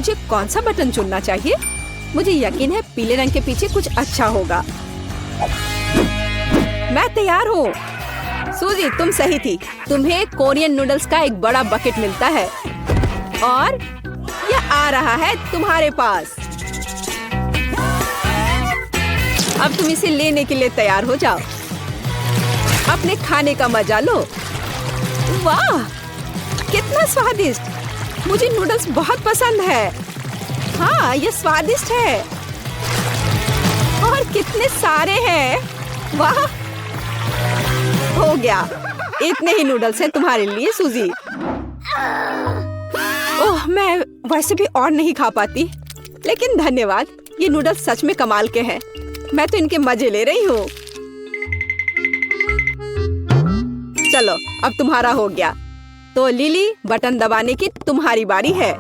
मुझे कौन सा बटन चुनना चाहिए? मुझे यकीन है पीले रंग के पीछे कुछ अच्छा होगा। मैं तैयार हूँ। सूजी, तुम सही थी। तुम्हें कोरियन नूडल्स का एक बड़ा बकेट मिलता है और यह आ रहा है तुम्हारे पास। अब तुम इसे लेने के लिए तैयार हो जाओ। अपने खाने का मजा लो। वाह, कितना स्वादिष्ट! मुझे नूडल्स बहुत पसंद है। हाँ, ये स्वादिष्ट है और कितने सारे हैं। वाह, हो गया। इतने ही नूडल्स हैं तुम्हारे लिए सूजी। ओह, मैं वैसे भी और नहीं खा पाती, लेकिन धन्यवाद। ये नूडल्स सच में कमाल के हैं। मैं तो इनके मजे ले रही हूँ। चलो, अब तुम्हारा हो गया। तो लिली, बटन दबाने की तुम्हारी बारी है।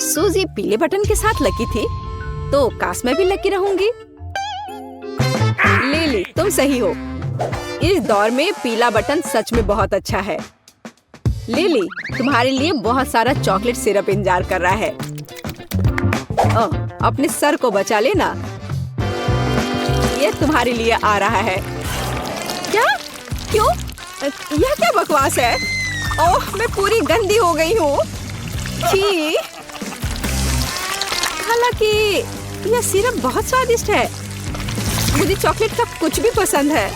सूजी पीले बटन के साथ लकी थी, तो काश मैं भी लकी रहूंगी। लिली, तुम सही हो। इस दौर में पीला बटन सच में बहुत अच्छा है। लिली, तुम्हारे लिए बहुत सारा चॉकलेट सिरप इंतजार कर रहा है। अपने सर को बचा लेना। ये तुम्हारे लिए आ रहा है। क्या? क्यों? यह क्या बकवास है? ओह, मैं पूरी गंदी हो गई हूँ। छी! हालांकि यह सिरप बहुत स्वादिष्ट है। मुझे चॉकलेट का कुछ भी पसंद है।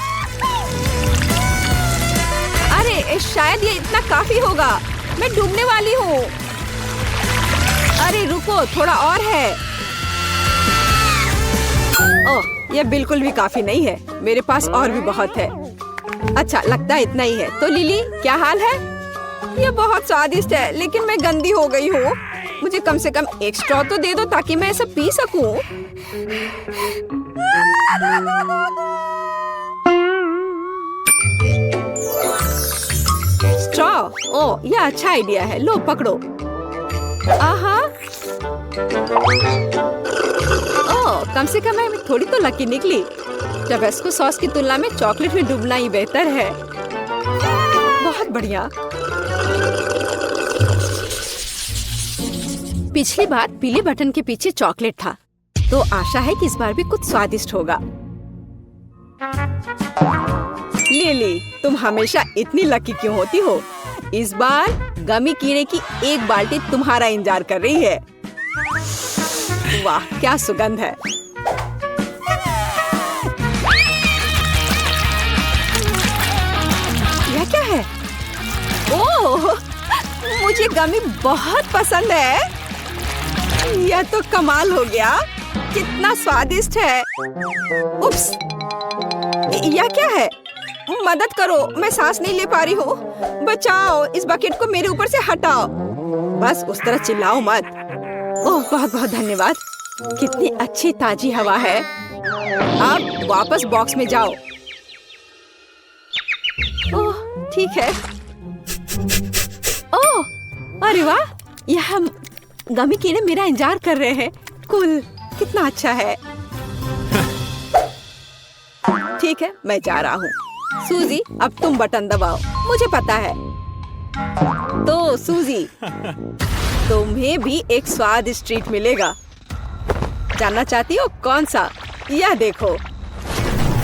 अरे, शायद ये इतना काफी होगा। मैं डूबने वाली हूँ। अरे रुको, थोड़ा और है। ओह, यह बिल्कुल भी काफी नहीं है। मेरे पास और भी बहुत है। अच्छा, लगता है इतना ही है। तो लिली, क्या हाल है? यह बहुत स्वादिष्ट है, लेकिन मैं गंदी हो गई हूँ। मुझे कम से कम एक स्ट्रॉ तो दे दो ताकि मैं इसे पी सकूं। स्ट्रॉ? ओह, यह अच्छा आइडिया है। लो, पकड़ो। आहा। ओह, कम से कम मैं थोड़ी तो लकी निकली। टबेस्को सॉस की तुलना में चॉकलेट में डूबना ही बेहतर है। बहुत बढ़िया। पिछली बार पीले बटन के पीछे चॉकलेट था, तो आशा है कि इस बार भी कुछ स्वादिष्ट होगा। लिली, तुम हमेशा इतनी लकी क्यों होती हो? इस बार गमी कीड़े की एक बाल्टी तुम्हारा इंतजार कर रही है। वाह, क्या सुगंध है! यह क्या है? ओह, मुझे गमी बहुत पसंद है। यह तो कमाल हो गया। कितना स्वादिष्ट है। उप्स, यह क्या है? मदद करो, मैं सांस नहीं ले पा रही हूँ। बचाओ, इस बकेट को मेरे ऊपर से हटाओ। बस उस तरह चिल्लाओ मत। ओह, बहुत बहुत धन्यवाद। कितनी अच्छी ताजी हवा है। अब वापस बॉक्स में जाओ। ओह, ठीक है। ओह, अरे वाह, यह गमी कीड़े मेरा इंतजार कर रहे हैं। कूल, कितना अच्छा है। ठीक है, मैं जा रहा हूँ। सूजी, अब तुम बटन दबाओ। मुझे पता है। तो सूजी, तुम्हें भी एक स्वादिष्ट ट्रीट मिलेगा। जानना चाहती हो कौन सा? यह देखो,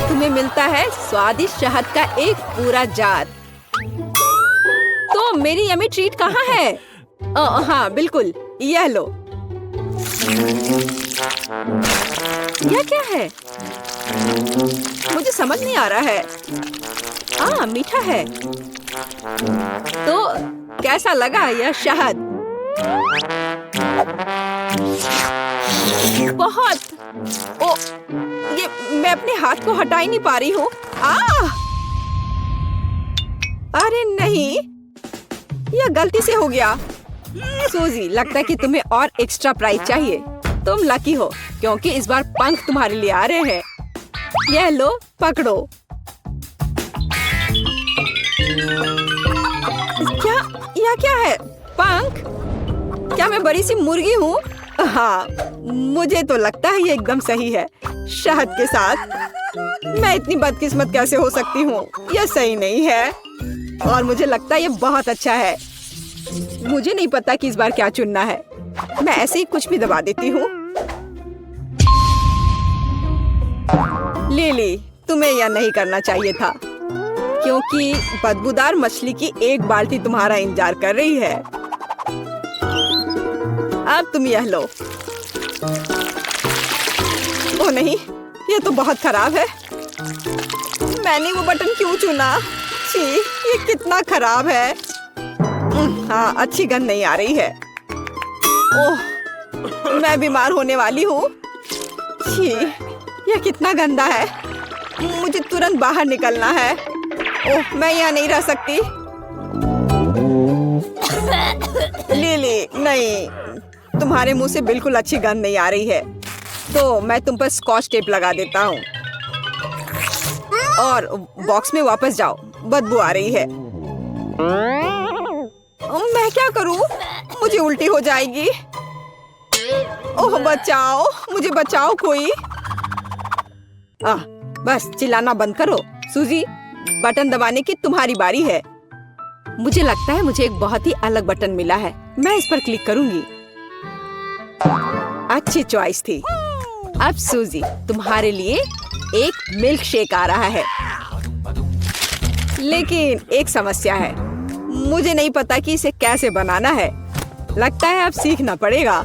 तुम्हें मिलता है स्वादिष्ट शहद का एक पूरा जार। तो मेरी यम्मी ट्रीट कहाँ है? हाँ, बिल्कुल, यह लो। यह क्या है? मुझे समझ नहीं आ रहा है। मीठा है। तो कैसा लगा यह शहद? बहुत। ओ, ये मैं अपने हाथ को हटा ही नहीं पा रही हूँ। अरे नहीं, यह गलती से हो गया। सूजी, लगता है कि तुम्हें और एक्स्ट्रा प्राइज चाहिए। तुम लकी हो क्योंकि इस बार पंख तुम्हारे लिए आ रहे हैं। यह लो, पकड़ो। क्या? यह क्या है? पंख? क्या मैं बड़ी सी मुर्गी हूँ? हाँ, मुझे तो लगता है ये एकदम सही है। शहद के साथ मैं इतनी बदकिस्मत कैसे हो सकती हूँ? यह सही नहीं है और मुझे लगता है ये बहुत अच्छा है। मुझे नहीं पता कि इस बार क्या चुनना है। मैं ऐसे ही कुछ भी दबा देती हूँ। लिली, तुम्हें यह नहीं करना चाहिए था, क्योंकि बदबूदार मछली की एक बाल्टी तुम्हारा इंतजार कर रही है। अब तुम यह लो। ओ नहीं, यह तो बहुत खराब है। मैंने वो बटन क्यों चुना? छी, ये कितना खराब है। हाँ, अच्छी गंध नहीं आ रही है। ओह, मैं बीमार होने वाली हूँ। छी, यह कितना गंदा है। मुझे तुरंत बाहर निकलना है। ओह, मैं यहाँ नहीं रह सकती। लिली, नहीं, तुम्हारे मुंह से बिल्कुल अच्छी गंध नहीं आ रही है। तो मैं तुम पर स्कॉच टेप लगा देता हूँ और बॉक्स में वापस जाओ। बदबू आ रही है। मैं क्या करूँ? मुझे उल्टी हो जाएगी। ओह, बचाओ, मुझे बचाओ कोई। बस चिल्लाना बंद करो। सूजी, बटन दबाने की तुम्हारी बारी है। मुझे लगता है मुझे एक बहुत ही अलग बटन मिला है। मैं इस पर क्लिक करूंगी। अच्छी चॉइस थी। अब सूजी, तुम्हारे लिए एक मिल्क शेक आ रहा है। लेकिन एक समस्या है। मुझे नहीं पता कि इसे कैसे बनाना है। लगता है अब सीखना पड़ेगा।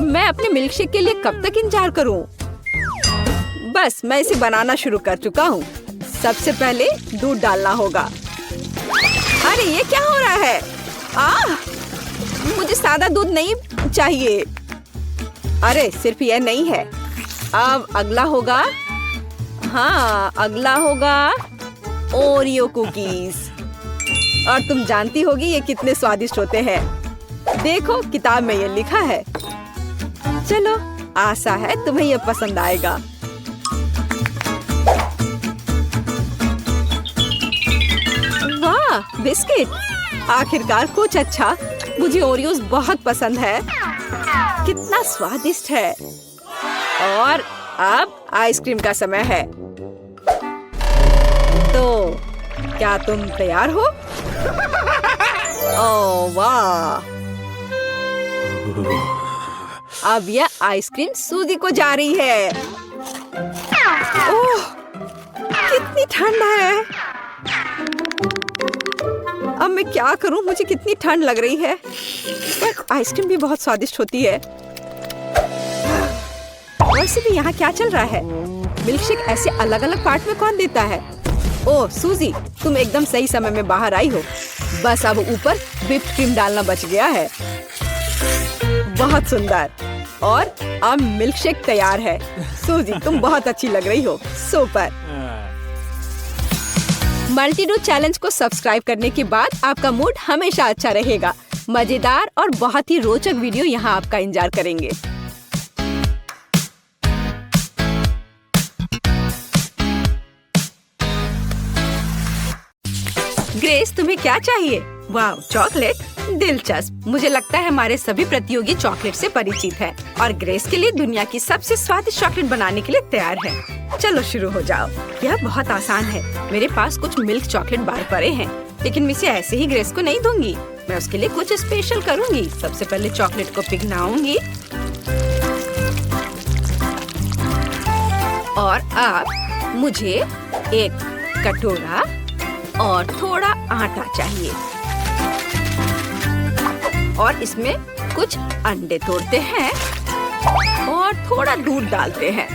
मैं अपने मिल्क शेक के लिए कब तक इंतजार करूं? बस मैं इसे बनाना शुरू कर चुका हूँ। सबसे पहले दूध डालना होगा। अरे ये क्या हो रहा है? मुझे सादा दूध नहीं चाहिए। अरे सिर्फ यह नहीं है। अब अगला होगा, हाँ अगला होगा ओरियो कुकीज। और तुम जानती होगी ये कितने स्वादिष्ट होते हैं। देखो, किताब में ये लिखा है। चलो, आशा है तुम्हें यह पसंद आएगा। वाह, बिस्किट। आखिरकार कुछ अच्छा। मुझे ओरियोज बहुत पसंद है। कितना स्वादिष्ट है। और अब आइसक्रीम का समय है। तो क्या तुम तैयार हो? ओह वाह, अब यह आइसक्रीम सूजी को जा रही है। ओह, कितनी ठंड है। अब मैं क्या करूं? मुझे कितनी ठंड लग रही है। पर आइसक्रीम भी बहुत स्वादिष्ट होती है। वैसे भी यहाँ क्या चल रहा है? मिल्कशेक ऐसे अलग अलग पार्ट में कौन देता है? ओह सूजी, तुम एकदम सही समय में बाहर आई हो। बस अब ऊपर व्हिप्ड क्रीम डालना बच गया है। बहुत सुंदर। और अब मिल्कशेक तैयार है। सूजी, तुम बहुत अच्छी लग रही हो। सुपर। मल्टीडू चैलेंज को सब्सक्राइब करने के बाद आपका मूड हमेशा अच्छा रहेगा। मजेदार और बहुत ही रोचक वीडियो यहाँ आपका इंतजार करेंगे। ग्रेस, तुम्हें क्या चाहिए? वाह, चॉकलेट। दिलचस्प। मुझे लगता है हमारे सभी प्रतियोगी चॉकलेट से परिचित हैं और ग्रेस के लिए दुनिया की सबसे स्वादिष्ट चॉकलेट बनाने के लिए तैयार है। चलो शुरू हो जाओ। यह बहुत आसान है। मेरे पास कुछ मिल्क चॉकलेट बार पड़े हैं, लेकिन मैं इसे ऐसे ही ग्रेस को नहीं दूंगी। मैं उसके लिए कुछ स्पेशल करूंगी। सबसे पहले चॉकलेट को पिघलाऊंगी और अब मुझे एक कटोरा और थोड़ा आटा चाहिए और इसमें कुछ अंडे तोड़ते हैं और थोड़ा दूध डालते हैं।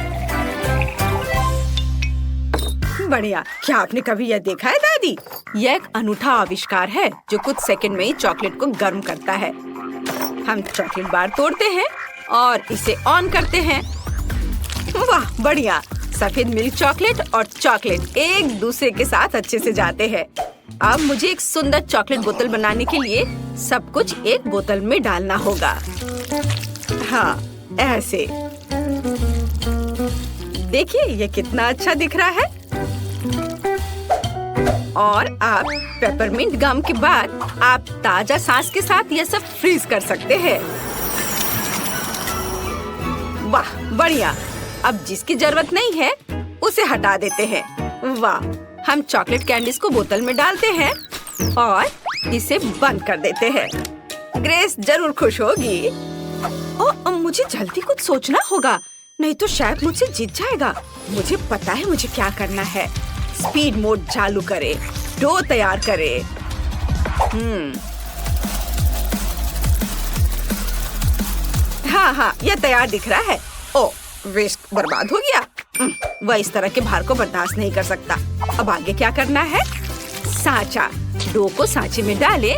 बढ़िया। क्या आपने कभी यह देखा है दादी? यह एक अनूठा आविष्कार है जो कुछ सेकंड में ही चॉकलेट को गर्म करता है। हम चॉकलेट बार तोड़ते हैं और इसे ऑन करते हैं। वाह, बढ़िया। सफेद मिल्क चॉकलेट और चॉकलेट एक दूसरे के साथ अच्छे से जाते हैं। अब मुझे एक सुंदर चॉकलेट बोतल बनाने के लिए सब कुछ एक बोतल में डालना होगा। हाँ, ऐसे। देखिए ये कितना अच्छा दिख रहा है। और आप पेपरमिंट गम के बाद आप ताजा सांस के साथ यह सब फ्रीज कर सकते हैं। वाह, बढ़िया। अब जिसकी जरूरत नहीं है उसे हटा देते हैं। वाह, हम चॉकलेट कैंडीज को बोतल में डालते हैं और इसे बंद कर देते हैं। ग्रेस जरूर खुश होगी। ओह, मुझे जल्दी कुछ सोचना होगा, नहीं तो शायद मुझसे जीत जाएगा। मुझे पता है मुझे क्या करना है। स्पीड मोड चालू करे, डो तैयार करे। हाँ, ये तैयार दिख रहा है। ओह, विस्क बर्बाद हो गया। वह इस तरह के भार को बर्दाश्त नहीं कर सकता। अब आगे क्या करना है? सांचा। डो को सांचे में डाले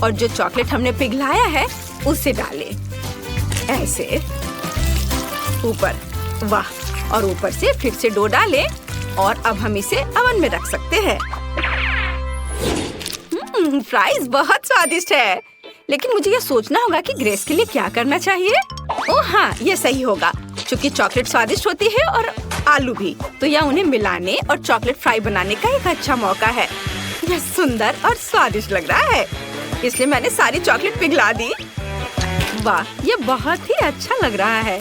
और जो चॉकलेट हमने पिघलाया है उसे डाले, ऐसे ऊपर। वाह, और ऊपर से फिर से डो डाले और अब हम इसे अवन में रख सकते हैं। फ्राइज बहुत स्वादिष्ट है, लेकिन मुझे यह सोचना होगा कि ग्रेस के लिए क्या करना चाहिए। ओह हाँ, ये सही होगा। क्योंकि चॉकलेट स्वादिष्ट होती है और आलू भी, तो यह उन्हें मिलाने और चॉकलेट फ्राई बनाने का एक अच्छा मौका है। यह सुंदर और स्वादिष्ट लग रहा है, इसलिए मैंने सारी चॉकलेट पिघला दी। वाह, ये बहुत ही अच्छा लग रहा है।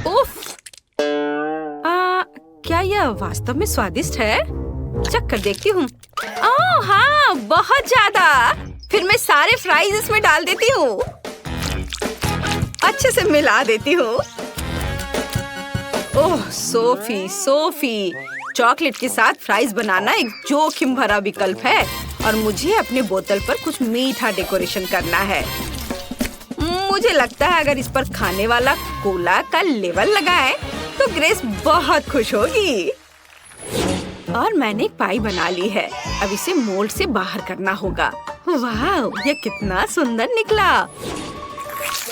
उफ! क्या यह वास्तव में स्वादिष्ट है? चख कर देखती हूँ। ओह हाँ, बहुत ज्यादा। फिर मैं सारे फ्राइज इसमें डाल देती हूँ, अच्छे से मिला देती हूँ। ओह सोफी, चॉकलेट के साथ फ्राइज बनाना एक जोखिम भरा विकल्प है और मुझे अपने बोतल पर कुछ मीठा डेकोरेशन करना है। मुझे लगता है अगर इस पर खाने वाला कोला का लेबल लगाएं तो ग्रेस बहुत खुश होगी। और मैंने एक पाई बना ली है, अब इसे मोल्ड से बाहर करना होगा। वाह, ये कितना सुंदर निकला।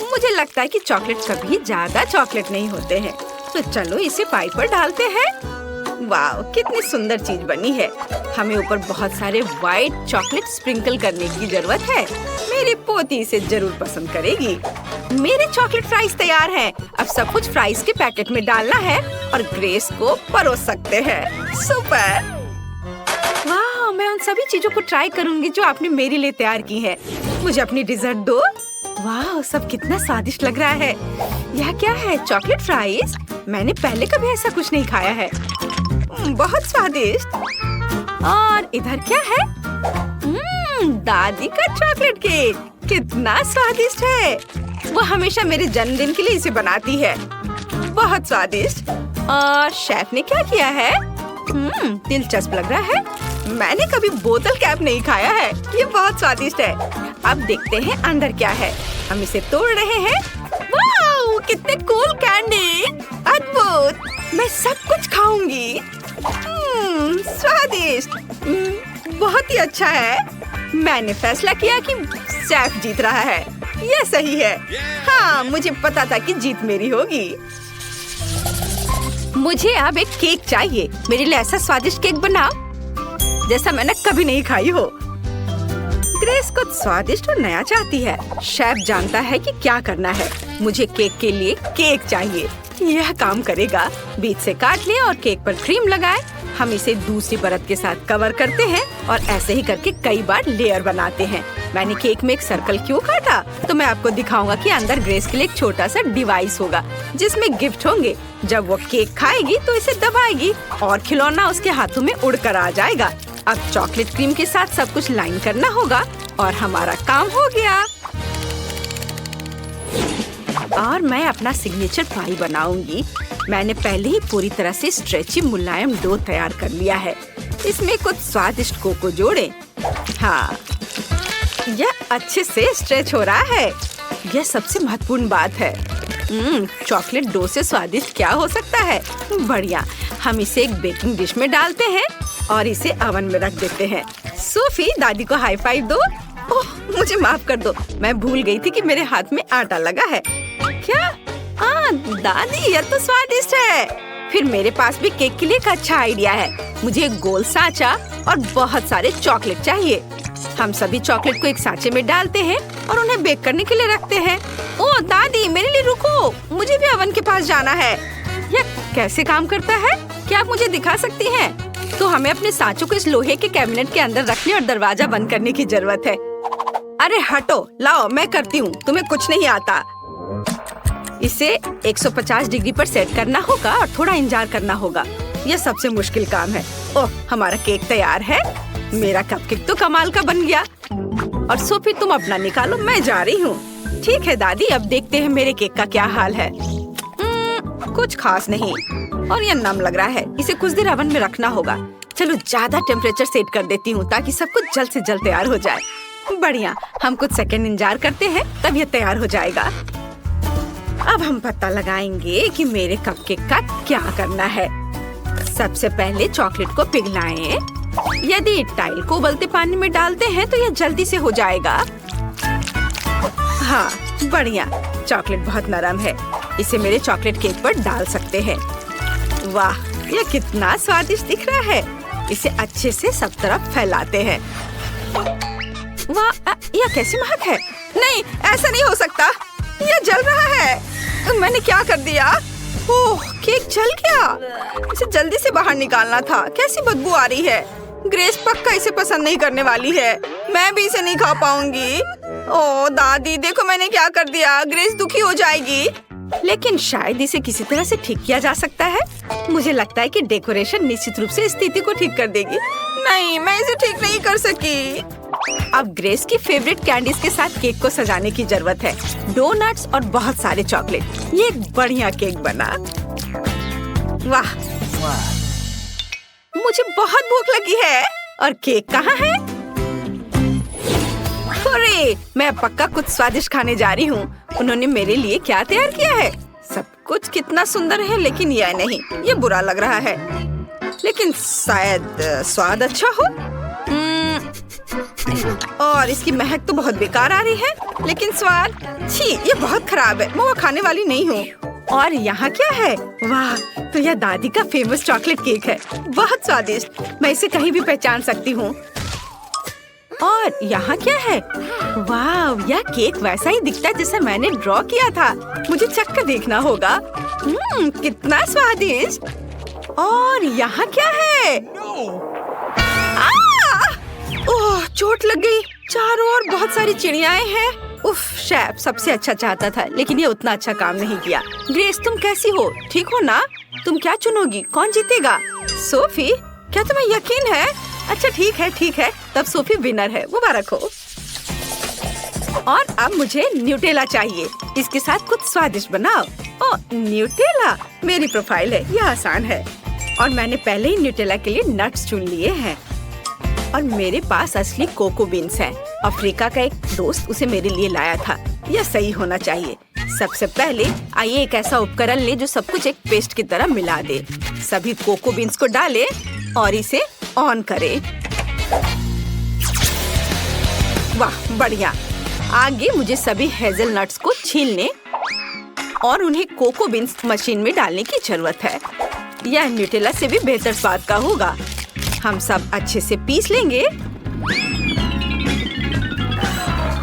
मुझे लगता है कि चॉकलेट कभी ज्यादा चॉकलेट नहीं होते हैं, तो चलो इसे पाई पर डालते हैं। वाह, कितनी सुंदर चीज बनी है। हमें ऊपर बहुत सारे व्हाइट चॉकलेट स्प्रिंकल करने की जरूरत है। मेरी पोती इसे जरूर पसंद करेगी। मेरे चॉकलेट फ्राइज तैयार हैं। अब सब कुछ फ्राइज के पैकेट में डालना है और ग्रेस को परोस सकते हैं। सुपर! वाह, मैं उन सभी चीजों को ट्राई करूंगी जो आपने मेरे लिए तैयार की है। मुझे अपनी डिजर्ट दो। वाह, सब कितना स्वादिष्ट लग रहा है। यह क्या है? Chocolate fries? मैंने पहले कभी ऐसा कुछ नहीं खाया है। बहुत स्वादिष्ट। और इधर क्या है? दादी का चॉकलेट केक कितना स्वादिष्ट है। वो हमेशा मेरे जन्मदिन के लिए इसे बनाती है। बहुत स्वादिष्ट। और शेफ ने क्या किया है? दिलचस्प लग रहा है। मैंने कभी बोतल कैप नहीं खाया है। ये बहुत स्वादिष्ट है। अब देखते हैं अंदर क्या है। हम इसे तोड़ रहे हैं। वाह, कितने कूल कैंडी! अद्भुत! मैं सब कुछ खाऊंगी। स्वादिष्ट, बहुत ही अच्छा है। मैंने फैसला किया कि शेफ जीत रहा है। यह सही है। हाँ, मुझे पता था कि जीत मेरी होगी। मुझे अब एक केक चाहिए। मेरे लिए ऐसा स्वादिष्ट केक बनाओ जैसा मैंने कभी नहीं खाई हो। ग्रेस कुछ स्वादिष्ट और नया चाहती है। शेफ जानता है कि क्या करना है। मुझे केक के लिए केक चाहिए। यह काम करेगा। बीच से काट ले और केक पर क्रीम लगाए। हम इसे दूसरी परत के साथ कवर करते हैं और ऐसे ही करके कई बार लेयर बनाते हैं। मैंने केक में एक सर्कल क्यों काटा? तो मैं आपको दिखाऊंगा कि अंदर ग्रेस के लिए एक छोटा सा डिवाइस होगा जिसमें गिफ्ट होंगे। जब वो केक खाएगी तो इसे दबाएगी और खिलौना उसके हाथों में उड़कर आ जाएगा। अब चॉकलेट क्रीम के साथ सब कुछ लाइन करना होगा और हमारा काम हो गया। और मैं अपना सिग्नेचर पाई बनाऊंगी। मैंने पहले ही पूरी तरह से स्ट्रेची मुलायम डो तैयार कर लिया है। इसमें कुछ स्वादिष्ट कोको जोड़ें। हाँ, यह अच्छे से स्ट्रेच हो रहा है। यह सबसे महत्वपूर्ण बात है। चॉकलेट डो से स्वादिष्ट क्या हो सकता है? बढ़िया। हम इसे एक बेकिंग डिश में डालते हैं और इसे ओवन में रख देते हैं। सोफी, दादी को हाई फाइव दो। ओह, मुझे माफ कर दो। मैं भूल गई थी कि मेरे हाथ में आटा लगा है। क्या? दादी, यह तो स्वादिष्ट है। फिर मेरे पास भी केक के लिए एक अच्छा आइडिया है। मुझे एक गोल सांचा और बहुत सारे चॉकलेट चाहिए। हम सभी चॉकलेट को एक सांचे में डालते हैं और उन्हें बेक करने के लिए रखते हैं। ओह दादी, मेरे लिए रुको, मुझे भी ओवन के पास जाना है। यह कैसे काम करता है? क्या आप मुझे दिखा सकती हैं? तो हमें अपने सांचों को इस लोहे के कैबिनेट के अंदर रखने और दरवाजा बंद करने की जरूरत है। अरे हटो, लाओ मैं करती हूँ, तुम्हें कुछ नहीं आता। इसे 150 डिग्री पर सेट करना होगा और थोड़ा इंतजार करना होगा। यह सबसे मुश्किल काम है। ओह, हमारा केक तैयार है। मेरा कपकेक तो कमाल का बन गया। और सोफी तुम अपना निकालो, मैं जा रही हूँ। ठीक है दादी, अब देखते हैं मेरे केक का क्या हाल है। कुछ खास नहीं और यह नम लग रहा है। इसे कुछ देर ओवन में रखना होगा। चलो ज्यादा टेम्परेचर सेट कर देती हूँ ताकि सब कुछ जल्द से जल्द तैयार हो जाए। बढ़िया, हम कुछ सेकंड इंतजार करते हैं, तब यह तैयार हो जाएगा। अब हम पता लगाएंगे कि मेरे कपकेक का क्या करना है। सबसे पहले चॉकलेट को पिघलाएं। यदि टाइल को उबलते पानी में डालते हैं तो यह जल्दी से हो जाएगा। हाँ, बढ़िया, चॉकलेट बहुत नरम है। इसे मेरे चॉकलेट केक पर डाल सकते हैं। वाह, यह कितना स्वादिष्ट दिख रहा है। इसे अच्छे से सब तरफ फैलाते हैं। वाह, यह कैसी महक है। नहीं, ऐसा नहीं हो सकता। यह जल रहा है। मैंने क्या कर दिया? ओह, केक जल गया। इसे जल्दी से बाहर निकालना था। कैसी बदबू आ रही है। ग्रेस पक्का इसे पसंद नहीं करने वाली है। मैं भी इसे नहीं खा पाऊंगी। ओह दादी, देखो मैंने क्या कर दिया। ग्रेस दुखी हो जाएगी। लेकिन शायद इसे किसी तरह से ठीक किया जा सकता है। मुझे लगता है कि डेकोरेशन निश्चित रूप से स्थिति को ठीक कर देगी। नहीं, मैं इसे ठीक नहीं कर सकी। अब ग्रेस की फेवरेट कैंडीज के साथ केक को सजाने की जरूरत है। डोनट्स और बहुत सारे चॉकलेट। ये एक बढ़िया केक बना। वाह, मुझे बहुत भूख लगी है। और केक कहाँ है? अरे, मैं पक्का कुछ स्वादिष्ट खाने जा रही हूँ। उन्होंने मेरे लिए क्या तैयार किया है? सब कुछ कितना सुंदर है, लेकिन यह नहीं, ये बुरा लग रहा है। लेकिन शायद स्वाद अच्छा हो। और इसकी महक तो बहुत बेकार आ रही है, लेकिन स्वाद, छी, ये बहुत खराब है। मैं वो खाने वाली नहीं हूँ। और यहाँ क्या है? वाह, तो यह दादी का फेमस चॉकलेट केक है। बहुत स्वादिष्ट, मैं इसे कहीं भी पहचान सकती हूँ। और यहाँ क्या है? वाह, यह केक वैसा ही दिखता है जैसा मैंने ड्रॉ किया था। मुझे चख कर देखना होगा। कितना स्वादिष्ट। और यहाँ क्या है? ओह, चोट लग गई। चारों ओर बहुत सारी चिड़ियाएं हैं। उफ, शेफ सबसे अच्छा चाहता था, लेकिन ये उतना अच्छा काम नहीं किया। ग्रेस, तुम कैसी हो? ठीक हो ना? तुम क्या चुनोगी? कौन जीतेगा? सोफी, क्या तुम्हें यकीन है? अच्छा, ठीक है, तब सोफी विनर है। मुबारक हो। और अब मुझे न्यूटेला चाहिए। इसके साथ कुछ स्वादिष्ट बनाओ। ओह, न्यूटेला मेरी प्रोफाइल है। यह आसान है। और मैंने पहले ही न्यूटेला के लिए नट्स चुन लिए हैं। और मेरे पास असली कोको बीन्स हैं। अफ्रीका का एक दोस्त उसे मेरे लिए लाया था। यह सही होना चाहिए। सबसे पहले आइए एक ऐसा उपकरण ले जो सब कुछ एक पेस्ट की तरह मिला दे। सभी कोको बीन्स को डालें और इसे ऑन करें। वाह, बढ़िया। आगे मुझे सभी हेज़लनट्स को छीलने और उन्हें कोको बीन्स मशीन में डालने की जरूरत है। यह न्यूटेला से भी बेहतर स्वाद का होगा। हम सब अच्छे से पीस लेंगे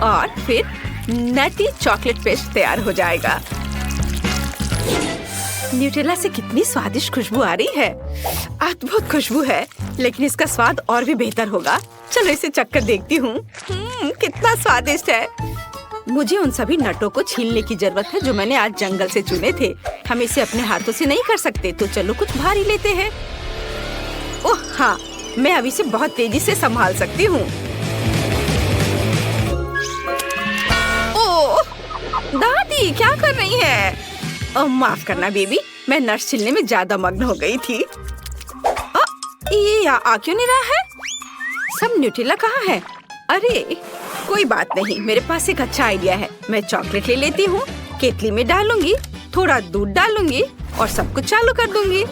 और फिर नटी चॉकलेट पेस्ट तैयार हो जाएगा। न्यूटेला से कितनी स्वादिष्ट खुशबू आ रही है। अद्भुत खुशबू है, लेकिन इसका स्वाद और भी बेहतर होगा। चलो इसे चखकर देखती हूँ। कितना स्वादिष्ट है। मुझे उन सभी नटों को छीलने की जरूरत है जो मैंने आज जंगल से चुने थे। हम इसे अपने हाथों से नहीं कर सकते, तो चलो कुछ भारी लेते हैं। ओह हाँ, मैं अब इसे बहुत तेजी से संभाल सकती हूँ। ओह दादी, क्या कर रही है? ओह माफ करना बेबी, मैं नट्स छीलने में ज्यादा मग्न हो गई थी। ये आ क्यों नहीं रहा है? सब न्यूटेला कहाँ है? अरे कोई बात नहीं, मेरे पास एक अच्छा आइडिया है। मैं चॉकलेट ले लेती हूँ, केतली में डालूंगी, थोड़ा दूध डालूंगी और सब कुछ चालू कर दूंगी।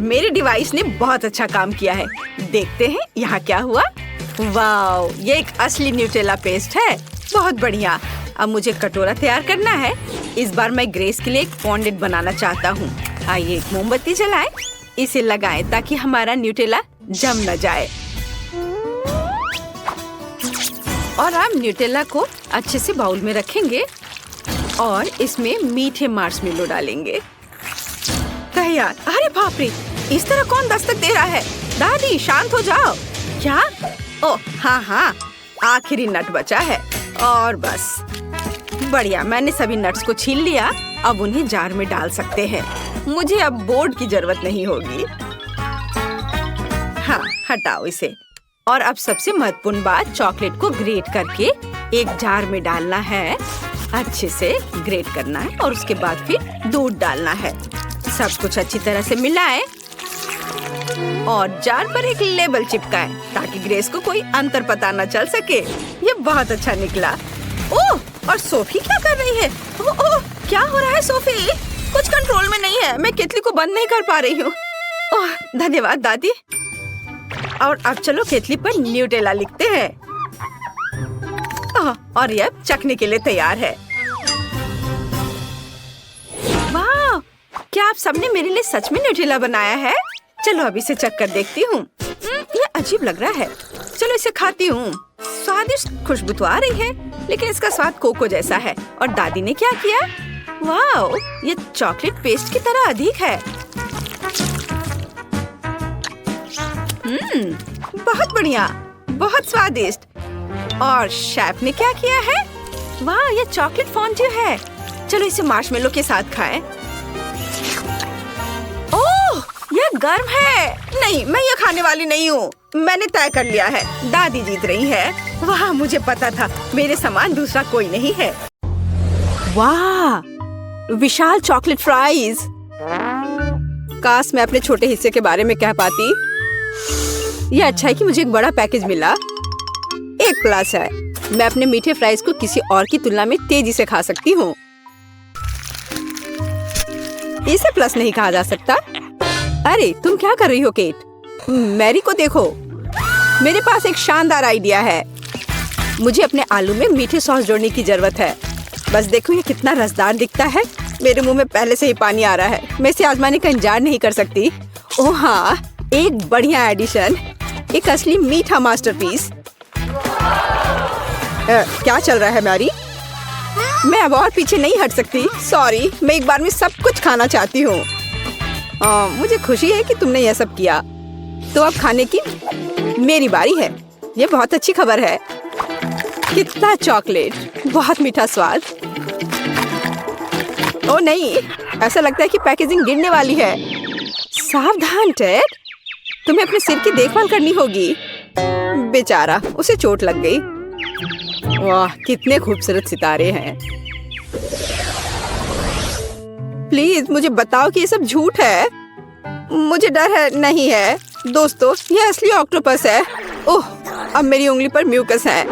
मेरे डिवाइस ने बहुत अच्छा काम किया है। देखते हैं यहाँ क्या हुआ। वाओ, ये एक असली न्यूटेला पेस्ट है। बहुत बढ़िया। अब मुझे कटोरा तैयार करना है। इस बार मैं ग्रेस के लिए एक फॉन्डेंट बनाना चाहता हूँ। आइए एक मोमबत्ती जलाएं, इसे लगाएं ताकि हमारा न्यूटेला जम न जाए। और आप न्यूटेला को अच्छे से बाउल में रखेंगे और इसमें मीठे मार्शमेलो डालेंगे। तैयार। अरे बाप रे, इस तरह कौन दस्तक दे रहा है? दादी शांत हो जाओ। क्या? ओह हाँ, आखिरी नट बचा है और बस। बढ़िया, मैंने सभी नट्स को छील लिया। अब उन्हें जार में डाल सकते हैं। मुझे अब बोर्ड की जरूरत नहीं होगी। हाँ, हटाओ इसे। और अब सबसे महत्वपूर्ण बात, चॉकलेट को ग्रेट करके एक जार में डालना है। अच्छे से ग्रेट करना है और उसके बाद फिर दूध डालना है। सब कुछ अच्छी तरह से मिलाएं और जार पर एक लेबल चिपकाएं ताकि ग्रेस को कोई अंतर पता न चल सके। ये बहुत अच्छा निकला। ओह, और सोफी क्या कर रही है? ओह, क्या हो रहा है सोफी? कुछ कंट्रोल में नहीं है। मैं केतली को बंद नहीं कर पा रही हूँ। ओह, धन्यवाद दादी। और अब चलो केतली पर न्यूटेला लिखते हैं। और यह चखने के लिए तैयार है। वाह, क्या आप सबने मेरे लिए सच में न्यूटेला बनाया है? चलो अब इसे चख कर देखती हूँ। यह अजीब लग रहा है। चलो इसे खाती हूँ। स्वादिष्ट खुशबू तो आ रही है, लेकिन इसका स्वाद कोको जैसा है। और दादी ने क्या किया? वाह, ये चॉकलेट पेस्ट की तरह अधिक है। बहुत बढ़िया, बहुत स्वादिष्ट। और शेफ ने क्या किया है? वाह, ये चॉकलेट फॉन्ड्यू है। चलो इसे मार्शमेलो के साथ खाएं। ओह, यह गर्म है। नहीं, मैं ये खाने वाली नहीं हूँ। मैंने तय कर लिया है, दादी जीत रही है। वाह, मुझे पता था मेरे समान दूसरा कोई नहीं है। वाह, विशाल चॉकलेट फ्राइज। काश मैं अपने छोटे हिस्से के बारे में कह पाती। यह अच्छा है कि मुझे एक बड़ा पैकेज मिला। एक प्लस है, मैं अपने मीठे फ्राइज को किसी और की तुलना में तेजी से खा सकती हूँ। इसे प्लस नहीं कहा जा सकता। अरे तुम क्या कर रही हो केट? मैरी को देखो, मेरे पास एक शानदार आइडिया है। मुझे अपने आलू में मीठे सॉस जोड़ने की जरूरत है। बस देखो ये कितना रसदार दिखता है। मेरे मुंह में पहले से ही पानी आ रहा है। मैं इसे आजमाने का इंतजार नहीं कर सकती। ओह हाँ, एक बढ़िया एडिशन, एक असली मीठा मास्टरपीस। क्या चल रहा है मैरी? मैं अब और पीछे नहीं हट सकती। सॉरी, मैं एक बार में सब कुछ खाना चाहती हूँ। मुझे खुशी है कि तुमने यह सब किया। तो अब खाने की मेरी बारी है। ये बहुत अच्छी खबर है। कितना चॉकलेट, बहुत मीठा स्वाद। ओ नहीं, ऐसा लगता है कि पैकेजिंग गिरने वाली है। सावधान टेड, तुम्हें अपने सिर की देखभाल करनी होगी। बेचारा, उसे चोट लग गई। वाह, कितने खूबसूरत सितारे हैं। प्लीज मुझे बताओ कि ये सब झूठ है। मुझे डर है। नहीं है दोस्तों, ये असली ऑक्टोपस है। ओह, अब मेरी उंगली पर म्यूकस है।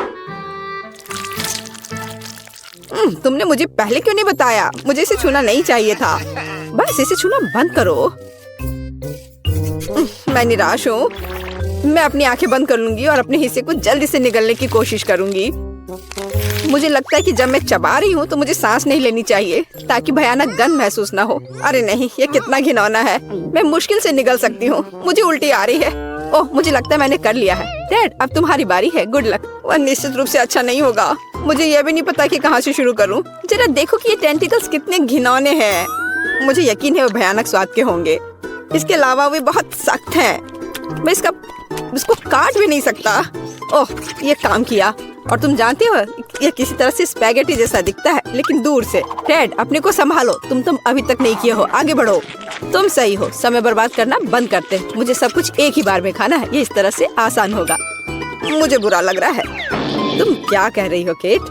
तुमने मुझे पहले क्यों नहीं बताया? मुझे इसे छूना नहीं चाहिए था। बस इसे छूना बंद करो। मैं निराश हूँ। मैं अपनी आंखें बंद कर लूंगी और अपने हिस्से को जल्दी से निगलने की कोशिश करूंगी। मुझे लगता है कि जब मैं चबा रही हूँ तो मुझे सांस नहीं लेनी चाहिए ताकि भयानक गंध महसूस ना हो। अरे नहीं, ये कितना घिनौना है। मैं मुश्किल से निगल सकती हूँ। मुझे उल्टी आ रही है। ओह, मुझे लगता है मैंने कर लिया है। डैड, अब तुम्हारी बारी है। Good luck. वह निश्चित रूप से अच्छा नहीं होगा। मुझे यह भी नहीं पता कि कहाँ से शुरू करूँ। जरा देखो कि ये टेंटिकल्स कितने घिनौने हैं। मुझे यकीन है वो भयानक स्वाद के होंगे। इसके अलावा वे बहुत सख्त हैं। मैं इसको काट भी नहीं सकता। ओह, ये काम किया। और तुम जानते हो, ये किसी तरह से स्पैगेटी जैसा दिखता है, लेकिन दूर से। टेड, अपने को संभालो। तुम अभी तक नहीं किए हो। आगे बढ़ो। तुम सही हो। समय बर्बाद करना बंद करते। मुझे सब कुछ एक ही बार में खाना है। ये इस तरह से आसान होगा। मुझे बुरा लग रहा है। तुम क्या कह रही हो केट?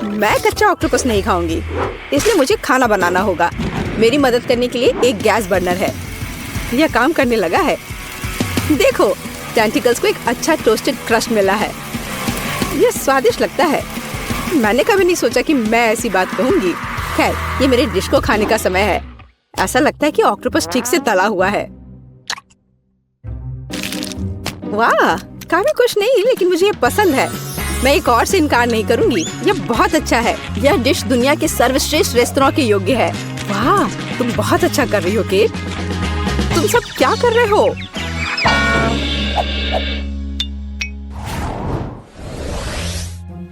मैं कच्चा ऑक्टोपस नहीं खाऊंगी, इसलिए मुझे खाना बनाना होगा। मेरी मदद करने के लिए एक गैस बर्नर है। यह काम करने लगा है। देखो, टेंटिकल्स को एक अच्छा टोस्टेड क्रस्ट मिला है। यह स्वादिष्ट लगता है। मैंने कभी नहीं सोचा कि मैं ऐसी बात कहूंगी। खैर, ये मेरे डिश को खाने का समय है। ऐसा लगता है कि ऑक्टोपस ठीक से तला हुआ है। वाह, काफी कुछ नहीं, लेकिन मुझे ये पसंद है। मैं एक और से इनकार नहीं करूंगी। यह बहुत अच्छा है। यह डिश दुनिया के सर्वश्रेष्ठ रेस्तरां के योग्य है। वाह, तुम बहुत अच्छा कर रही हो केट। तुम सब क्या कर रहे हो?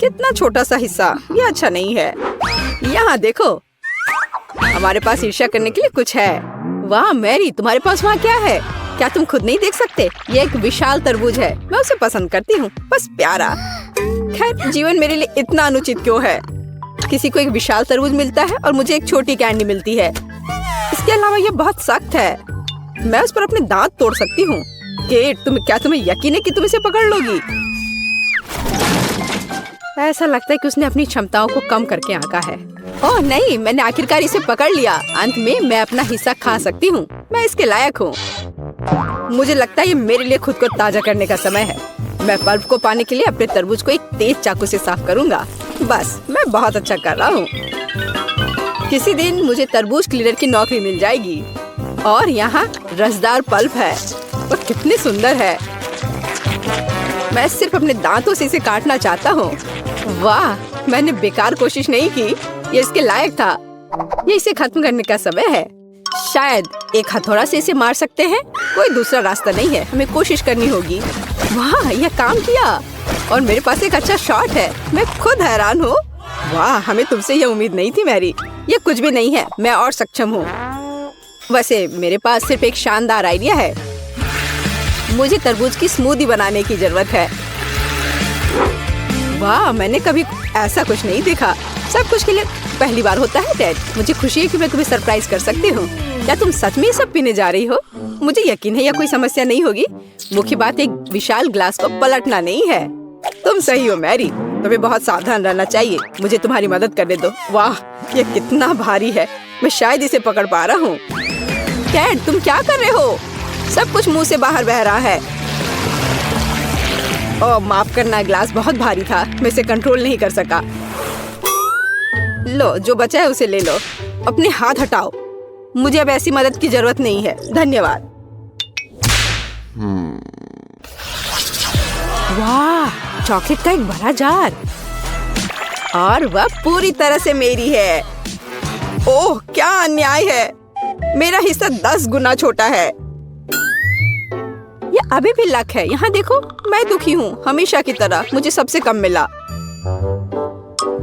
कितना छोटा सा हिस्सा। यह अच्छा नहीं है। यहाँ देखो, हमारे पास ईर्ष्या करने के लिए कुछ है। वाह मैरी, तुम्हारे पास वहाँ क्या है? क्या तुम खुद नहीं देख सकते? ये एक विशाल तरबूज है। मैं उसे पसंद करती हूँ। बस प्यारा। खैर, जीवन मेरे लिए इतना अनुचित क्यों है? किसी को एक विशाल तरबूज मिलता है और मुझे एक छोटी कैंडी मिलती है। इसके अलावा ये बहुत सख्त है, मैं उस पर अपने दांत तोड़ सकती हूँ। केट, तुम्हें यकीन है कि तुम इसे पकड़ लोगी? ऐसा लगता है कि उसने अपनी क्षमताओं को कम करके आंका है। ओह नहीं, मैंने आखिरकार इसे पकड़ लिया। अंत में मैं अपना हिस्सा खा सकती हूँ। मैं इसके लायक हूँ। मुझे लगता है ये मेरे लिए खुद को ताजा करने का समय है। मैं पल्प को पाने के लिए अपने तरबूज को एक तेज चाकू से साफ करूंगा। बस, मैं बहुत अच्छा कर रहा हूँ। किसी दिन मुझे तरबूज क्लीनर की नौकरी मिल जाएगी। और यहाँ रसदार पल्प है, वो कितनी सुंदर है। मैं सिर्फ अपने दांतों से इसे काटना चाहता हूँ। वाह, मैंने बेकार कोशिश नहीं की, ये इसके लायक था। ये इसे खत्म करने का समय है। शायद एक हथौड़ा से इसे मार सकते हैं। कोई दूसरा रास्ता नहीं है, हमें कोशिश करनी होगी। वाह, यह काम किया और मेरे पास एक अच्छा शॉट है। मैं खुद हैरान हूँ। वाह, हमें तुमसे यह उम्मीद नहीं थी मैरी। ये कुछ भी नहीं है, मैं और सक्षम हूँ। वैसे मेरे पास सिर्फ एक शानदार आइडिया है। मुझे तरबूज की स्मूदी बनाने की जरूरत है। वाह, मैंने कभी ऐसा कुछ नहीं देखा। सब कुछ के लिए पहली बार होता है टेड। मुझे खुशी है कि मैं तुम्हें सरप्राइज कर सकती हूँ। क्या तुम सच में ये सब पीने जा रही हो? मुझे यकीन है यह कोई समस्या नहीं होगी। मुख्य बात एक विशाल ग्लास को पलटना नहीं है। तुम सही हो मैरी, तुम्हें बहुत सावधान रहना चाहिए। मुझे तुम्हारी मदद करने दो। वाह, ये कितना भारी है। मैं शायद इसे पकड़ पा रहा हूँ। टेड, तुम क्या कर रहे हो? सब कुछ मुंह से बाहर बह रहा है। ओह, माफ करना, ग्लास बहुत भारी था, मैं इसे कंट्रोल नहीं कर सका। लो, जो बचा है उसे ले लो। अपने हाथ हटाओ। मुझे अब ऐसी मदद की जरूरत नहीं है, धन्यवाद। वाह, चॉकलेट का एक बड़ा जार और वह पूरी तरह से मेरी है। ओह, क्या अन्याय है। मेरा हिस्सा 10 गुना छोटा है। ये अभी भी लक है। यहाँ देखो, मैं दुखी हूँ। हमेशा की तरह मुझे सबसे कम मिला।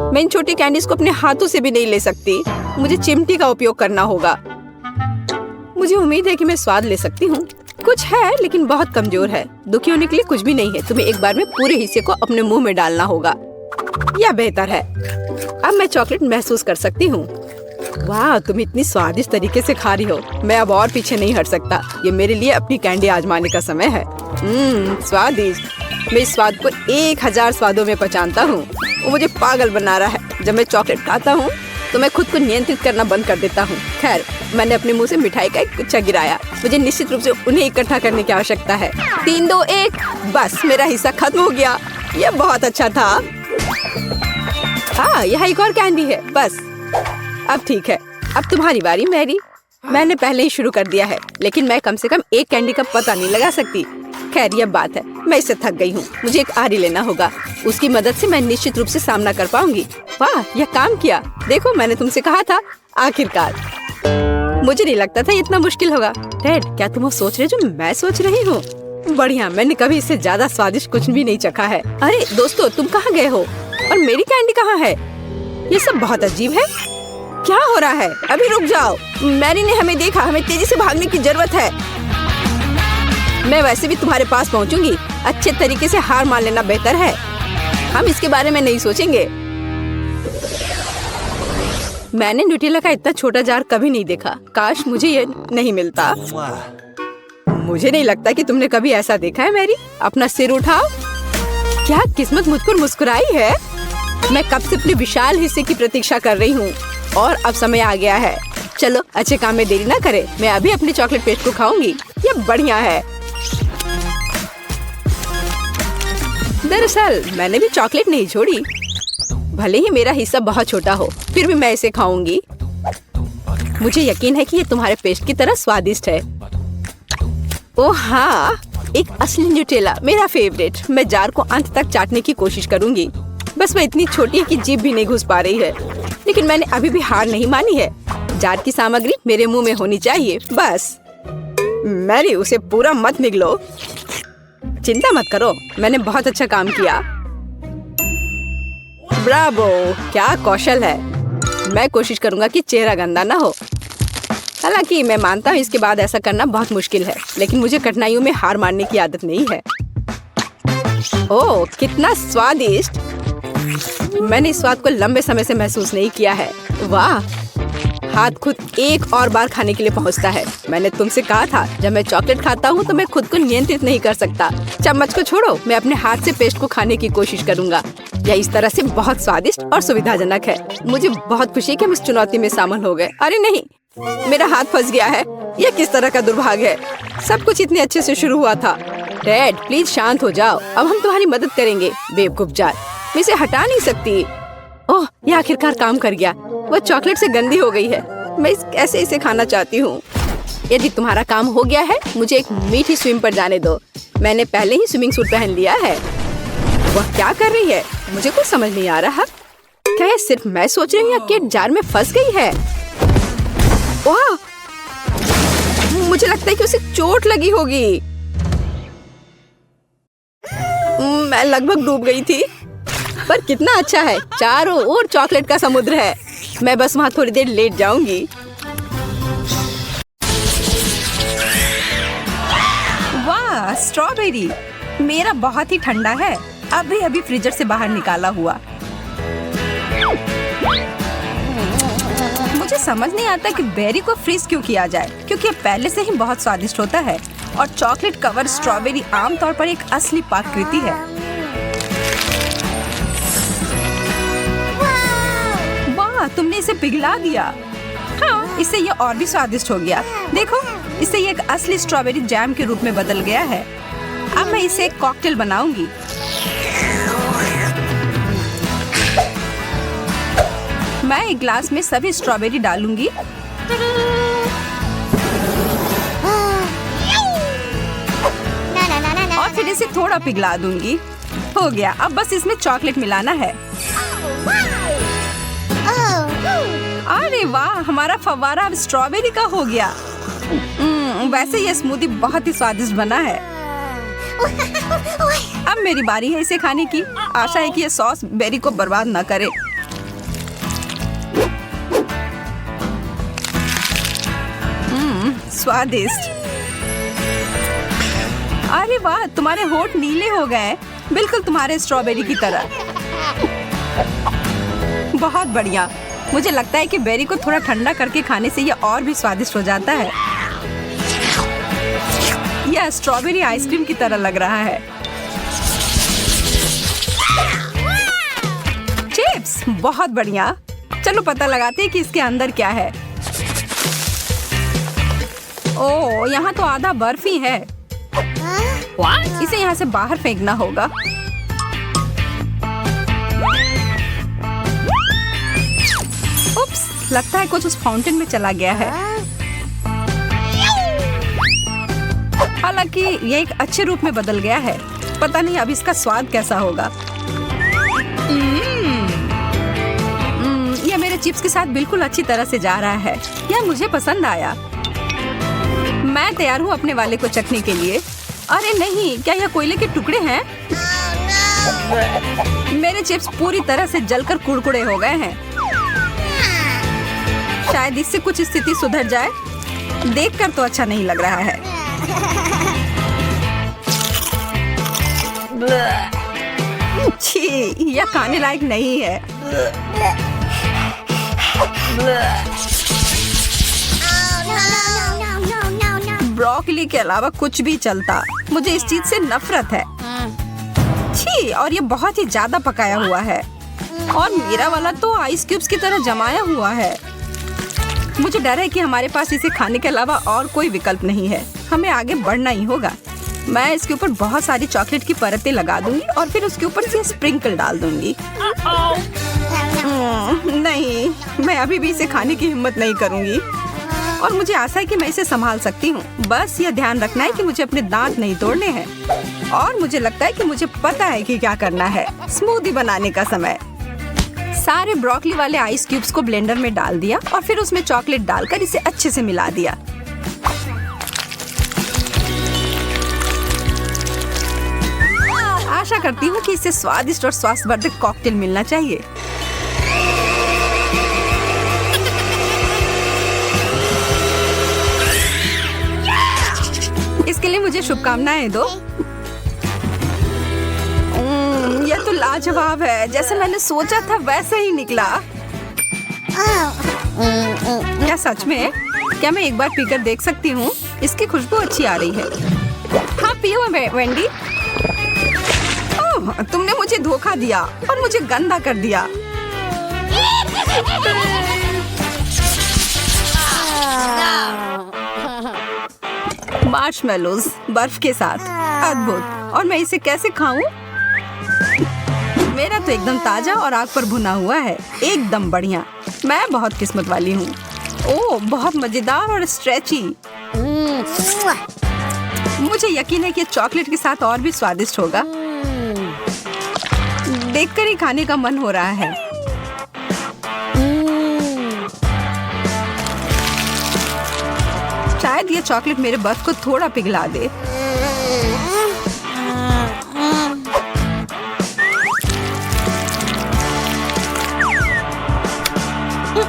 मैं इन छोटी कैंडीज को अपने हाथों से भी नहीं ले सकती। मुझे चिमटी का उपयोग करना होगा। मुझे उम्मीद है कि मैं स्वाद ले सकती हूँ। कुछ है लेकिन बहुत कमजोर है। दुखी होने के लिए कुछ भी नहीं है। तुम्हें एक बार में पूरे हिस्से को अपने मुंह में डालना होगा। यह बेहतर है। अब मैं चॉकलेट महसूस कर सकती हूँ। वाह, तुम इतनी स्वादिष्ट तरीके से खा रही हो। मैं अब और पीछे नहीं हट सकता। ये मेरे लिए अपनी कैंडी आजमाने का समय है। स्वादिष्ट। मैं इस स्वाद को 1000 स्वादों में पहचानता हूँ। वो मुझे पागल बना रहा है। जब मैं चॉकलेट खाता हूँ तो मैं खुद को नियंत्रित करना बंद कर देता हूँ। खैर, मैंने अपने मुंह से मिठाई का एक गुच्छा गिराया। मुझे निश्चित रूप से उन्हें इकट्ठा करने की आवश्यकता है। 3, 2, 1। बस, मेरा हिस्सा खत्म हो गया। यह बहुत अच्छा था। हाँ, यहाँ एक और कैंडी है। बस, अब ठीक है। अब तुम्हारी बारी मैरी। मैंने पहले ही शुरू कर दिया है, लेकिन मैं कम से कम एक कैंडी का पता नहीं लगा सकती। खैर, यह बात है, मैं इससे थक गई हूँ। मुझे एक आरी लेना होगा। उसकी मदद से मैं निश्चित रूप से सामना कर पाऊंगी। वाह, यह काम किया। देखो, मैंने तुमसे कहा था। आखिरकार। मुझे नहीं लगता था इतना मुश्किल होगा। टेड, क्या तुम वो सोच रहे जो मैं सोच रही हूँ? बढ़िया, मैंने कभी इससे ज्यादा स्वादिष्ट कुछ भी नहीं चखा है। अरे दोस्तों, तुम कहाँ गए हो? और मेरी कैंडी कहाँ है? ये सब बहुत अजीब है। क्या हो रहा है? अभी रुक जाओ। मैरी ने हमें देखा। हमें तेजी से भागने की जरूरत है। मैं वैसे भी तुम्हारे पास पहुंचूंगी। अच्छे तरीके से हार मान लेना बेहतर है। हम इसके बारे में नहीं सोचेंगे। मैंने न्यूटेला का इतना छोटा जार कभी नहीं देखा। काश मुझे ये नहीं मिलता। मुझे नहीं लगता कि तुमने कभी ऐसा देखा है मैरी। अपना सिर उठाओ। क्या किस्मत मुझ पर मुस्कुराई है। मैं कब से अपने विशाल हिस्से की प्रतीक्षा कर रही हूँ और अब समय आ गया है। चलो, अच्छे काम में देरी ना करें। मैं अभी अपने चॉकलेट पेस्ट को खाऊंगी। ये बढ़िया है। दरअसल मैंने भी चॉकलेट नहीं छोड़ी। भले ही मेरा हिस्सा बहुत छोटा हो, फिर भी मैं इसे खाऊंगी। मुझे यकीन है कि ये तुम्हारे पेस्ट की तरह स्वादिष्ट है। ओह हाँ, एक असली न्यूटेला, मेरा फेवरेट। मैं जार को अंत तक चाटने की कोशिश करूंगी। बस वह इतनी छोटी है कि जीभ भी नहीं घुस पा रही है। लेकिन मैंने अभी भी हार नहीं मानी है। जार की सामग्री मेरे मुंह में होनी चाहिए। बस मैरी, उसे पूरा मत निगलो। चिंता मत करो, मैंने बहुत अच्छा काम किया। ब्रावो, क्या कौशल है। मैं कोशिश करूंगा कि चेहरा गंदा ना हो। हालांकि मैं मानता हूँ इसके बाद ऐसा करना बहुत मुश्किल है, लेकिन मुझे कठिनाइयों में हार मानने की आदत नहीं है। ओह, कितना स्वादिष्ट। मैंने इस स्वाद को लंबे समय से महसूस नहीं किया है। वाह, हाथ खुद एक और बार खाने के लिए पहुंचता है। मैंने तुमसे कहा था, जब मैं चॉकलेट खाता हूं तो मैं खुद को नियंत्रित नहीं कर सकता। चम्मच को छोड़ो, मैं अपने हाथ से पेस्ट को खाने की कोशिश करूंगा। यह इस तरह से बहुत स्वादिष्ट और सुविधाजनक है। मुझे बहुत खुशी है कि हम इस चुनौती में शामिल हो गए। अरे नहीं, मेरा हाथ फंस गया है। यह किस तरह का दुर्भाग्य है। सब कुछ इतने अच्छे से शुरू हुआ था। टेड, प्लीज शांत हो जाओ। अब हम तुम्हारी मदद करेंगे। बेवकूफ जार, मैं इसे हटा नहीं सकती। ओह, यह आखिरकार काम कर गया। वह चॉकलेट से गंदी हो गई है। मैं कैसे इसे खाना चाहती हूँ। यदि तुम्हारा काम हो गया है, मुझे एक मीठी स्विम पर जाने दो। मैंने पहले ही स्विमिंग सूट पहन लिया है। वह क्या कर रही है, मुझे कुछ समझ नहीं आ रहा। क्या यह सिर्फ मैं सोच रही हूँ या केट जार में फंस गई है? वाह, मुझे लगता है कि उसे चोट लगी होगी। मैं लगभग डूब गई थी। पर कितना अच्छा है, चारों ओर चॉकलेट का समुद्र है। मैं बस वहाँ थोड़ी देर लेट जाऊंगी। वाह, स्ट्रॉबेरी मेरा बहुत ही ठंडा है। अभी अभी फ्रीजर से बाहर निकाला हुआ। मुझे समझ नहीं आता कि बेरी को फ्रीज क्यों किया जाए, क्योंकि ये पहले से ही बहुत स्वादिष्ट होता है। और चॉकलेट कवर स्ट्रॉबेरी आमतौर पर एक असली पाककृति है। वाह, तुमने इसे पिघला दिया। हाँ, इससे ये और भी स्वादिष्ट हो गया। देखो, इससे ये एक असली स्ट्रॉबेरी जैम के रूप में बदल गया है। अब मैं इसे एक कॉकटेल बनाऊंगी। मैं एक ग्लास में सभी स्ट्रॉबेरी डालूंगी। और फिर इसे थोड़ा पिघला दूंगी। हो गया, अब बस इसमें चॉकलेट मिलाना है। अरे वाह, हमारा फव्वारा अब स्ट्रॉबेरी का हो गया। वैसे ये स्मूदी बहुत ही स्वादिष्ट बना है। अब मेरी बारी है इसे खाने की। आशा है कि ये सॉस बेरी को बर्बाद न करे। स्वादिष्ट। अरे वाह, तुम्हारे होंठ नीले हो गए, बिल्कुल तुम्हारे स्ट्रॉबेरी की तरह। बहुत बढ़िया। मुझे लगता है कि बेरी को थोड़ा ठंडा करके खाने से यह और भी स्वादिष्ट हो जाता है। यह स्ट्रॉबेरी आइसक्रीम की तरह लग रहा है। चिप्स, बहुत बढ़िया। चलो पता लगाते हैं कि इसके अंदर क्या है। ओह, यहाँ तो आधा बर्फ ही है। इसे यहाँ से बाहर फेंकना होगा। उप्स, लगता है कुछ उस फाउंटेन में चला गया है। हालांकि ये एक अच्छे रूप में बदल गया है। पता नहीं अब इसका स्वाद कैसा होगा। यह मेरे चिप्स के साथ बिल्कुल अच्छी तरह से जा रहा है। यह मुझे पसंद आया। मैं तैयार हूँ अपने वाले को चखने के लिए। अरे नहीं, क्या यह कोयले के टुकड़े हैं? मेरे चिप्स पूरी तरह से जलकर कुड़कुड़े हो गए हैं। शायद इससे कुछ स्थिति सुधर जाए। देखकर तो अच्छा नहीं लग रहा है। छी, यह खाने लायक नहीं है। ब्रोकली के अलावा कुछ भी चलता। मुझे इस चीज से नफरत है। छी, और ये बहुत ही ज्यादा पकाया हुआ है। और मेरा वाला तो आइस क्यूब्स की तरह जमाया हुआ है। मुझे डर है कि हमारे पास इसे खाने के अलावा और कोई विकल्प नहीं है। हमें आगे बढ़ना ही होगा। मैं इसके ऊपर बहुत सारी चॉकलेट की परतें लगा दूंगी और फिर उसके ऊपर से स्प्रिंकल डाल दूंगी। नहीं, मैं अभी भी इसे खाने की हिम्मत नहीं करूंगी। और मुझे आशा है कि मैं इसे संभाल सकती हूँ। बस यह ध्यान रखना है कि मुझे अपने दांत नहीं तोड़ने हैं। और मुझे लगता है कि मुझे पता है कि क्या करना है। स्मूदी बनाने का समय। सारे ब्रोकली वाले आइस क्यूब्स को ब्लेंडर में डाल दिया और फिर उसमें चॉकलेट डालकर इसे अच्छे से मिला दिया। आशा करती हूँ कि इसे स्वादिष्ट और स्वास्थ्यवर्धक कॉकटेल मिलना चाहिए। इसके लिए मुझे शुभकामनाएं दो। यह तो लाजवाब है, जैसे मैंने सोचा था वैसे ही निकला। क्या सच में? क्या मैं एक बार पीकर देख सकती हूँ? इसकी खुशबू अच्छी आ रही है। हाँ पियो वेंडी। ओह, तुमने मुझे धोखा दिया और मुझे गंदा कर दिया। मार्शमेलोज बर्फ के साथ, अद्भुत। और मैं इसे कैसे खाऊं? मेरा तो एकदम ताजा और आग पर भुना हुआ है, एकदम बढ़िया। मैं बहुत किस्मत वाली हूँ। ओह, बहुत मजेदार और स्ट्रेची। मुझे यकीन है कि चॉकलेट के साथ और भी स्वादिष्ट होगा। देखकर ही खाने का मन हो रहा है। शायद ये चॉकलेट मेरे बर्फ को थोड़ा पिघला दे।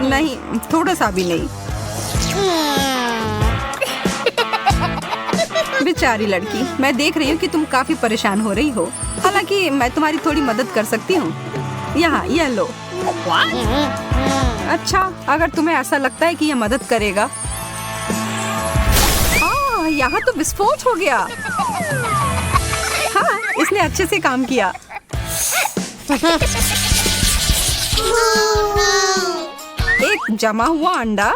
नहीं, थोड़ा सा भी नहीं। बेचारी लड़की, मैं देख रही हूँ कि तुम काफी परेशान हो रही हो। हालांकि मैं तुम्हारी थोड़ी मदद कर सकती हूँ। यहाँ यह लो। अच्छा, अगर तुम्हें ऐसा लगता है कि यह मदद करेगा। यहाँ तो विस्फोट हो गया। हाँ, इसने अच्छे से काम किया। एक जमा हुआ अंडा,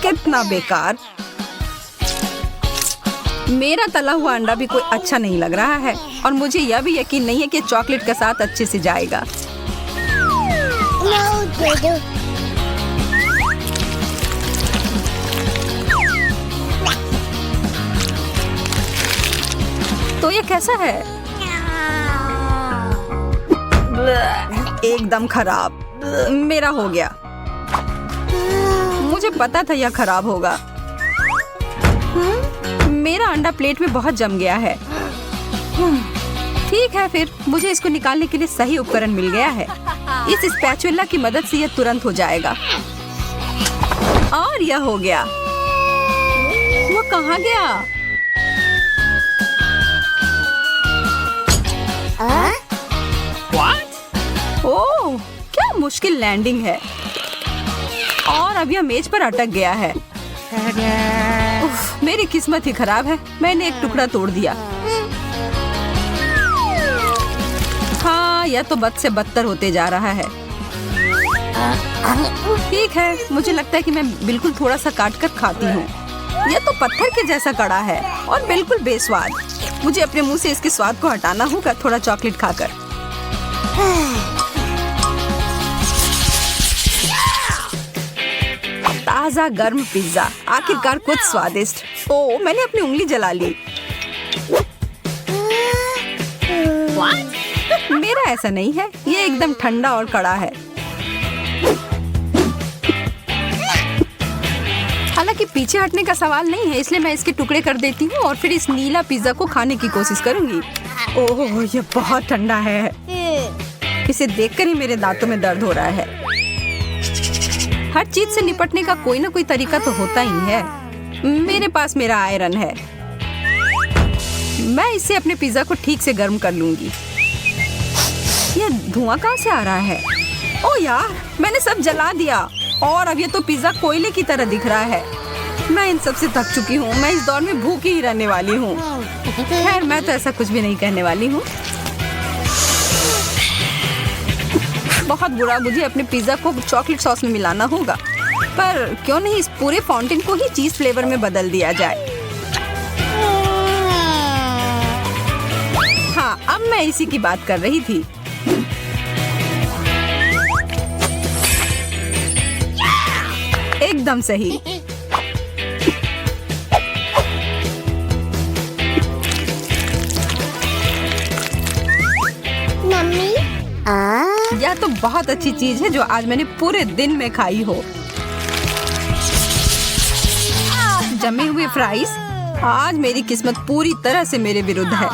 कितना बेकार। मेरा तला हुआ अंडा भी कोई अच्छा नहीं लग रहा है और मुझे यह भी यकीन नहीं है कि चॉकलेट के साथ अच्छे से जाएगा। तो ये कैसा है? एकदम खराब। मेरा हो गया। मुझे पता था यह खराब होगा। मेरा अंडा प्लेट में बहुत जम गया है। ठीक है, फिर मुझे इसको निकालने के लिए सही उपकरण मिल गया है। इस स्पैचुला की मदद से यह तुरंत हो जाएगा। और यह हो गया। वो कहाँ गया? ओह, क्या मुश्किल लैंडिंग है। और अब यह मेज पर अटक गया है। उफ, मेरी किस्मत ही खराब है। मैंने एक टुकड़ा तोड़ दिया। हाँ, यह तो बद से बदतर होते जा रहा है। ठीक है, मुझे लगता है कि मैं बिल्कुल थोड़ा सा काट कर खाती हूँ। यह तो पत्थर के जैसा कड़ा है और बिल्कुल बेस्वाद। मुझे अपने मुंह से इसके स्वाद को हटाना होगा थोड़ा चॉकलेट खाकर। ताजा गर्म पिज्जा, आखिरकार कुछ स्वादिष्ट। ओह, मैंने अपनी उंगली जला ली। मेरा ऐसा नहीं है, ये एकदम ठंडा और कड़ा है। हालांकि पीछे हटने का सवाल नहीं है, इसलिए मैं इसके टुकड़े कर देती हूँ और फिर इस नीला पिज्जा को खाने की कोशिश करूंगी। ओह, ये बहुत ठंडा है। इसे देखकर ही मेरे दांतों में दर्द हो रहा है। हर चीज से निपटने का कोई ना कोई तरीका तो होता ही है। मेरे पास मेरा आयरन है। मैं इसे अपने पिज्जा को ठीक से गर्म कर लूंगी। यह धुआं कहाँ से आ रहा है? ओ यार, मैंने सब जला दिया और अब ये तो पिज्जा कोयले की तरह दिख रहा है। मैं इन सब से थक चुकी हूँ। मैं इस दौर में भूखी ही रहने वाली हूँ। खैर, मैं तो ऐसा कुछ भी नहीं कहने वाली हूँ। बहुत बुरा, मुझे अपने पिज्जा को चॉकलेट सॉस में मिलाना होगा। पर क्यों नहीं इस पूरे फाउंटेन को ही चीज फ्लेवर में बदल दिया जाए। हाँ, अब मैं इसी की बात कर रही थी। एकदम सही। मम्मी, यह तो बहुत अच्छी चीज है जो आज मैंने पूरे दिन में खाई हो। जमे हुए फ्राइज। आज मेरी किस्मत पूरी तरह से मेरे विरुद्ध है।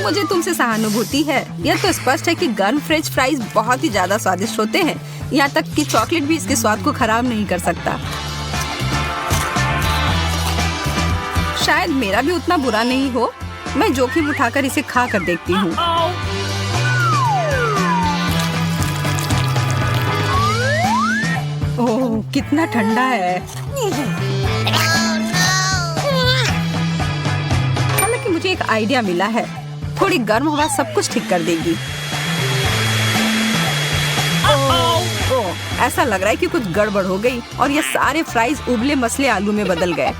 मुझे तुमसे सहानुभूति है। यह तो स्पष्ट है कि गर्म फ्रेंच फ्राइज बहुत ही ज्यादा स्वादिष्ट होते हैं। यहाँ तक कि चॉकलेट भी इसके स्वाद को खराब नहीं कर सकता। शायद मेरा भी उतना बुरा नहीं हो। मैं जोखिम उठाकर इसे खा कर देखती हूँ। ओह, कितना ठंडा है। हालांकि मुझे एक आइडिया मिला है, थोड़ी गर्म हवा सब कुछ ठीक कर देगी। ओह, ऐसा लग रहा है कि कुछ गड़बड़ हो गई और ये सारे फ्राइज उबले मसले आलू में बदल गए।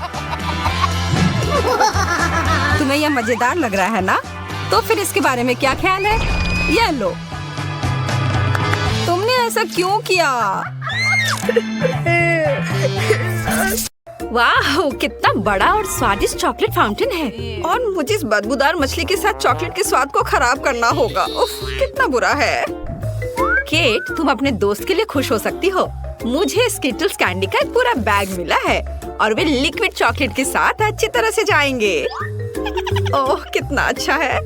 तुम्हें यह मजेदार लग रहा है ना? तो फिर इसके बारे में क्या ख्याल है? ये लो। तुमने ऐसा क्यों किया? वाह, कितना बड़ा और स्वादिष्ट चॉकलेट फाउंटेन है। और मुझे इस बदबूदार मछली के साथ चॉकलेट के स्वाद को खराब करना होगा। उफ, कितना बुरा है। केट, तुम अपने दोस्त के लिए खुश हो सकती हो। मुझे स्किटल्स कैंडी का एक पूरा बैग मिला है और वे लिक्विड चॉकलेट के साथ अच्छी तरह से जाएंगे। ओह, कितना अच्छा है।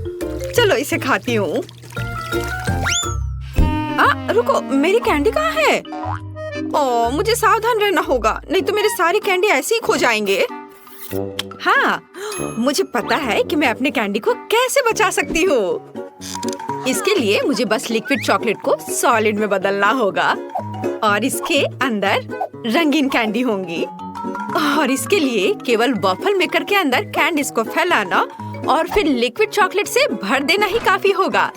चलो इसे खाती हूँ। रुको, मेरी कैंडी कहाँ है? ओह, मुझे सावधान रहना होगा, नहीं तो मेरे सारी कैंडी ऐसे ही खो जाएंगे। हाँ, मुझे पता है कि मैं अपने कैंडी को कैसे बचा सकती हूँ। इसके लिए मुझे बस लिक्विड चॉकलेट को सॉलिड में बदलना होगा और इसके अंदर रंगीन कैंडी होंगी। और इसके लिए केवल वॉफल मेकर के अंदर कैंडीज को फैलाना और फिर लिक्विड चॉकलेट से भर देना ही काफी होगा।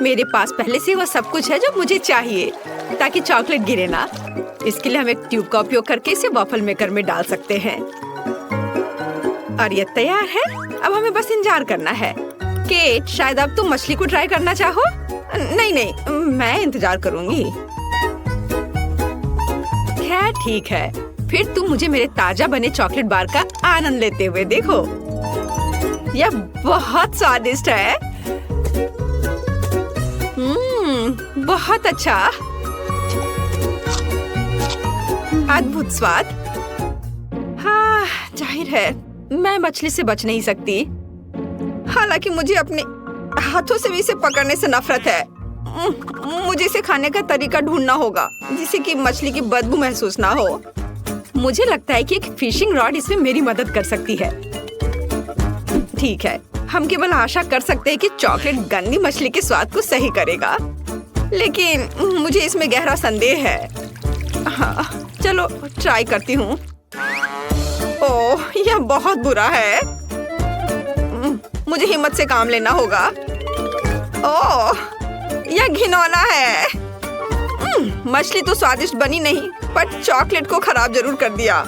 मेरे पास पहले से वह सब कुछ है जो मुझे चाहिए ताकि चॉकलेट गिरे ना। इसके लिए हम एक ट्यूब का उपयोग करके इसे वॉफल मेकर में डाल सकते हैं। और ये तैयार है। अब हमें बस इंतजार करना है। केट, शायद अब तुम मछली को ट्राई करना चाहो? नहीं, मैं इंतजार करूंगी। खैर ठीक है, फिर तुम मुझे मेरे ताजा बने चॉकलेट बार का आनंद लेते हुए देखो। यह बहुत स्वादिष्ट है। बहुत अच्छा, अद्भुत स्वाद। हाँ, जाहिर है मैं मछली से बच नहीं सकती। हालांकि मुझे अपने हाथों से भी इसे पकड़ने से नफरत है। मुझे इसे खाने का तरीका ढूंढना होगा जिससे कि मछली की बदबू महसूस ना हो। मुझे लगता है कि एक फिशिंग रॉड इसमें मेरी मदद कर सकती है। ठीक है, हम केवल आशा कर सकते हैं कि चॉकलेट गंदी मछली के स्वाद को सही करेगा, लेकिन मुझे इसमें गहरा संदेह है। हाँ, चलो ट्राई करती हूँ। ओह, यह बहुत बुरा है। मुझे हिम्मत से काम लेना होगा। ओह, यह घिनौना है। मछली तो स्वादिष्ट बनी नहीं, पर चॉकलेट को खराब जरूर कर दिया।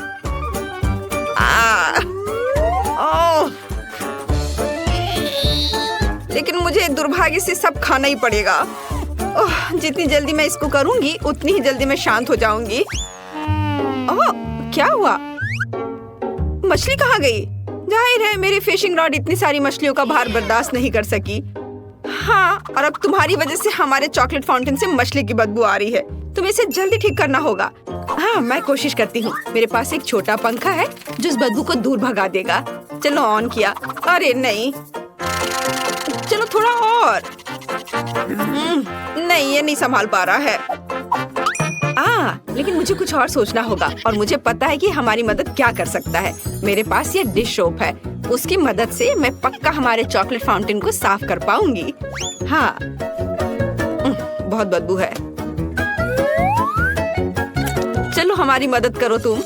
ओह, लेकिन मुझे दुर्भाग्य से सब खाना ही पड़ेगा। ओह, जितनी जल्दी मैं इसको करूंगी उतनी ही जल्दी मैं शांत हो जाऊंगी। ओह, क्या हुआ? मछली कहाँ गई? जाहिर है मेरी फिशिंग रॉड इतनी सारी मछलियों का भार बर्दाश्त नहीं कर सकी। हाँ, और अब तुम्हारी वजह से हमारे चॉकलेट फाउंटेन से मछली की बदबू आ रही है। तुम्हें इसे जल्दी ठीक करना होगा। हाँ, मैं कोशिश करती हूँ। मेरे पास एक छोटा पंखा है जो इस बदबू को दूर भगा देगा। चलो ऑन किया। अरे नहीं, चलो थोड़ा और। नहीं, ये नहीं संभाल पा रहा है। लेकिन मुझे कुछ और सोचना होगा और मुझे पता है कि हमारी मदद क्या कर सकता है। मेरे पास ये डिश सोप है, उसकी मदद से मैं पक्का हमारे चॉकलेट फाउंटेन को साफ कर पाऊंगी। हाँ, बहुत बदबू है। चलो हमारी मदद करो तुम।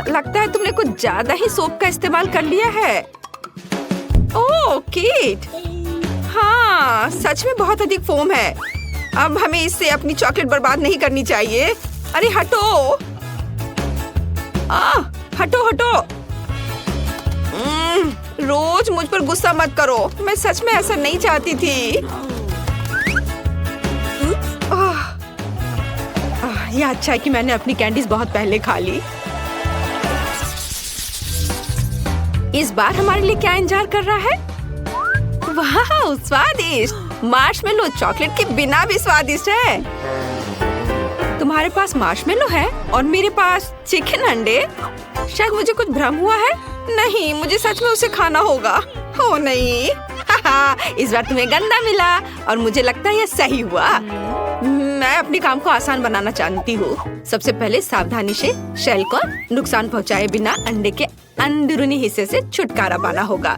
लगता है तुमने कुछ ज्यादा ही सोप का इस्तेमाल कर लिया है। ओह केट, हाँ सच में बहुत अधिक फोम है। अब हमें इससे अपनी चॉकलेट बर्बाद नहीं करनी चाहिए। अरे हटो, हटो हटो। रोज मुझ पर गुस्सा मत करो, मैं सच में ऐसा नहीं चाहती थी। यह अच्छा है कि मैंने अपनी कैंडीज बहुत पहले खा ली। इस बार हमारे लिए क्या इंतजार कर रहा है? वाह स्वादिष्ट, मार्शमेलो चॉकलेट के बिना भी स्वादिष्ट है। तुम्हारे पास मार्शमेलो है और मेरे पास चिकन अंडे। शायद मुझे कुछ भ्रम हुआ है। नहीं, मुझे सच में उसे खाना होगा। हो नहीं, इस बार तुम्हें गंदा मिला और मुझे लगता है यह सही हुआ। मैं अपने काम को आसान बनाना चाहती हूँ। सबसे पहले सावधानी से शेल को नुकसान पहुँचाए बिना अंडे के अंदरूनी हिस्से से छुटकारा पाना होगा।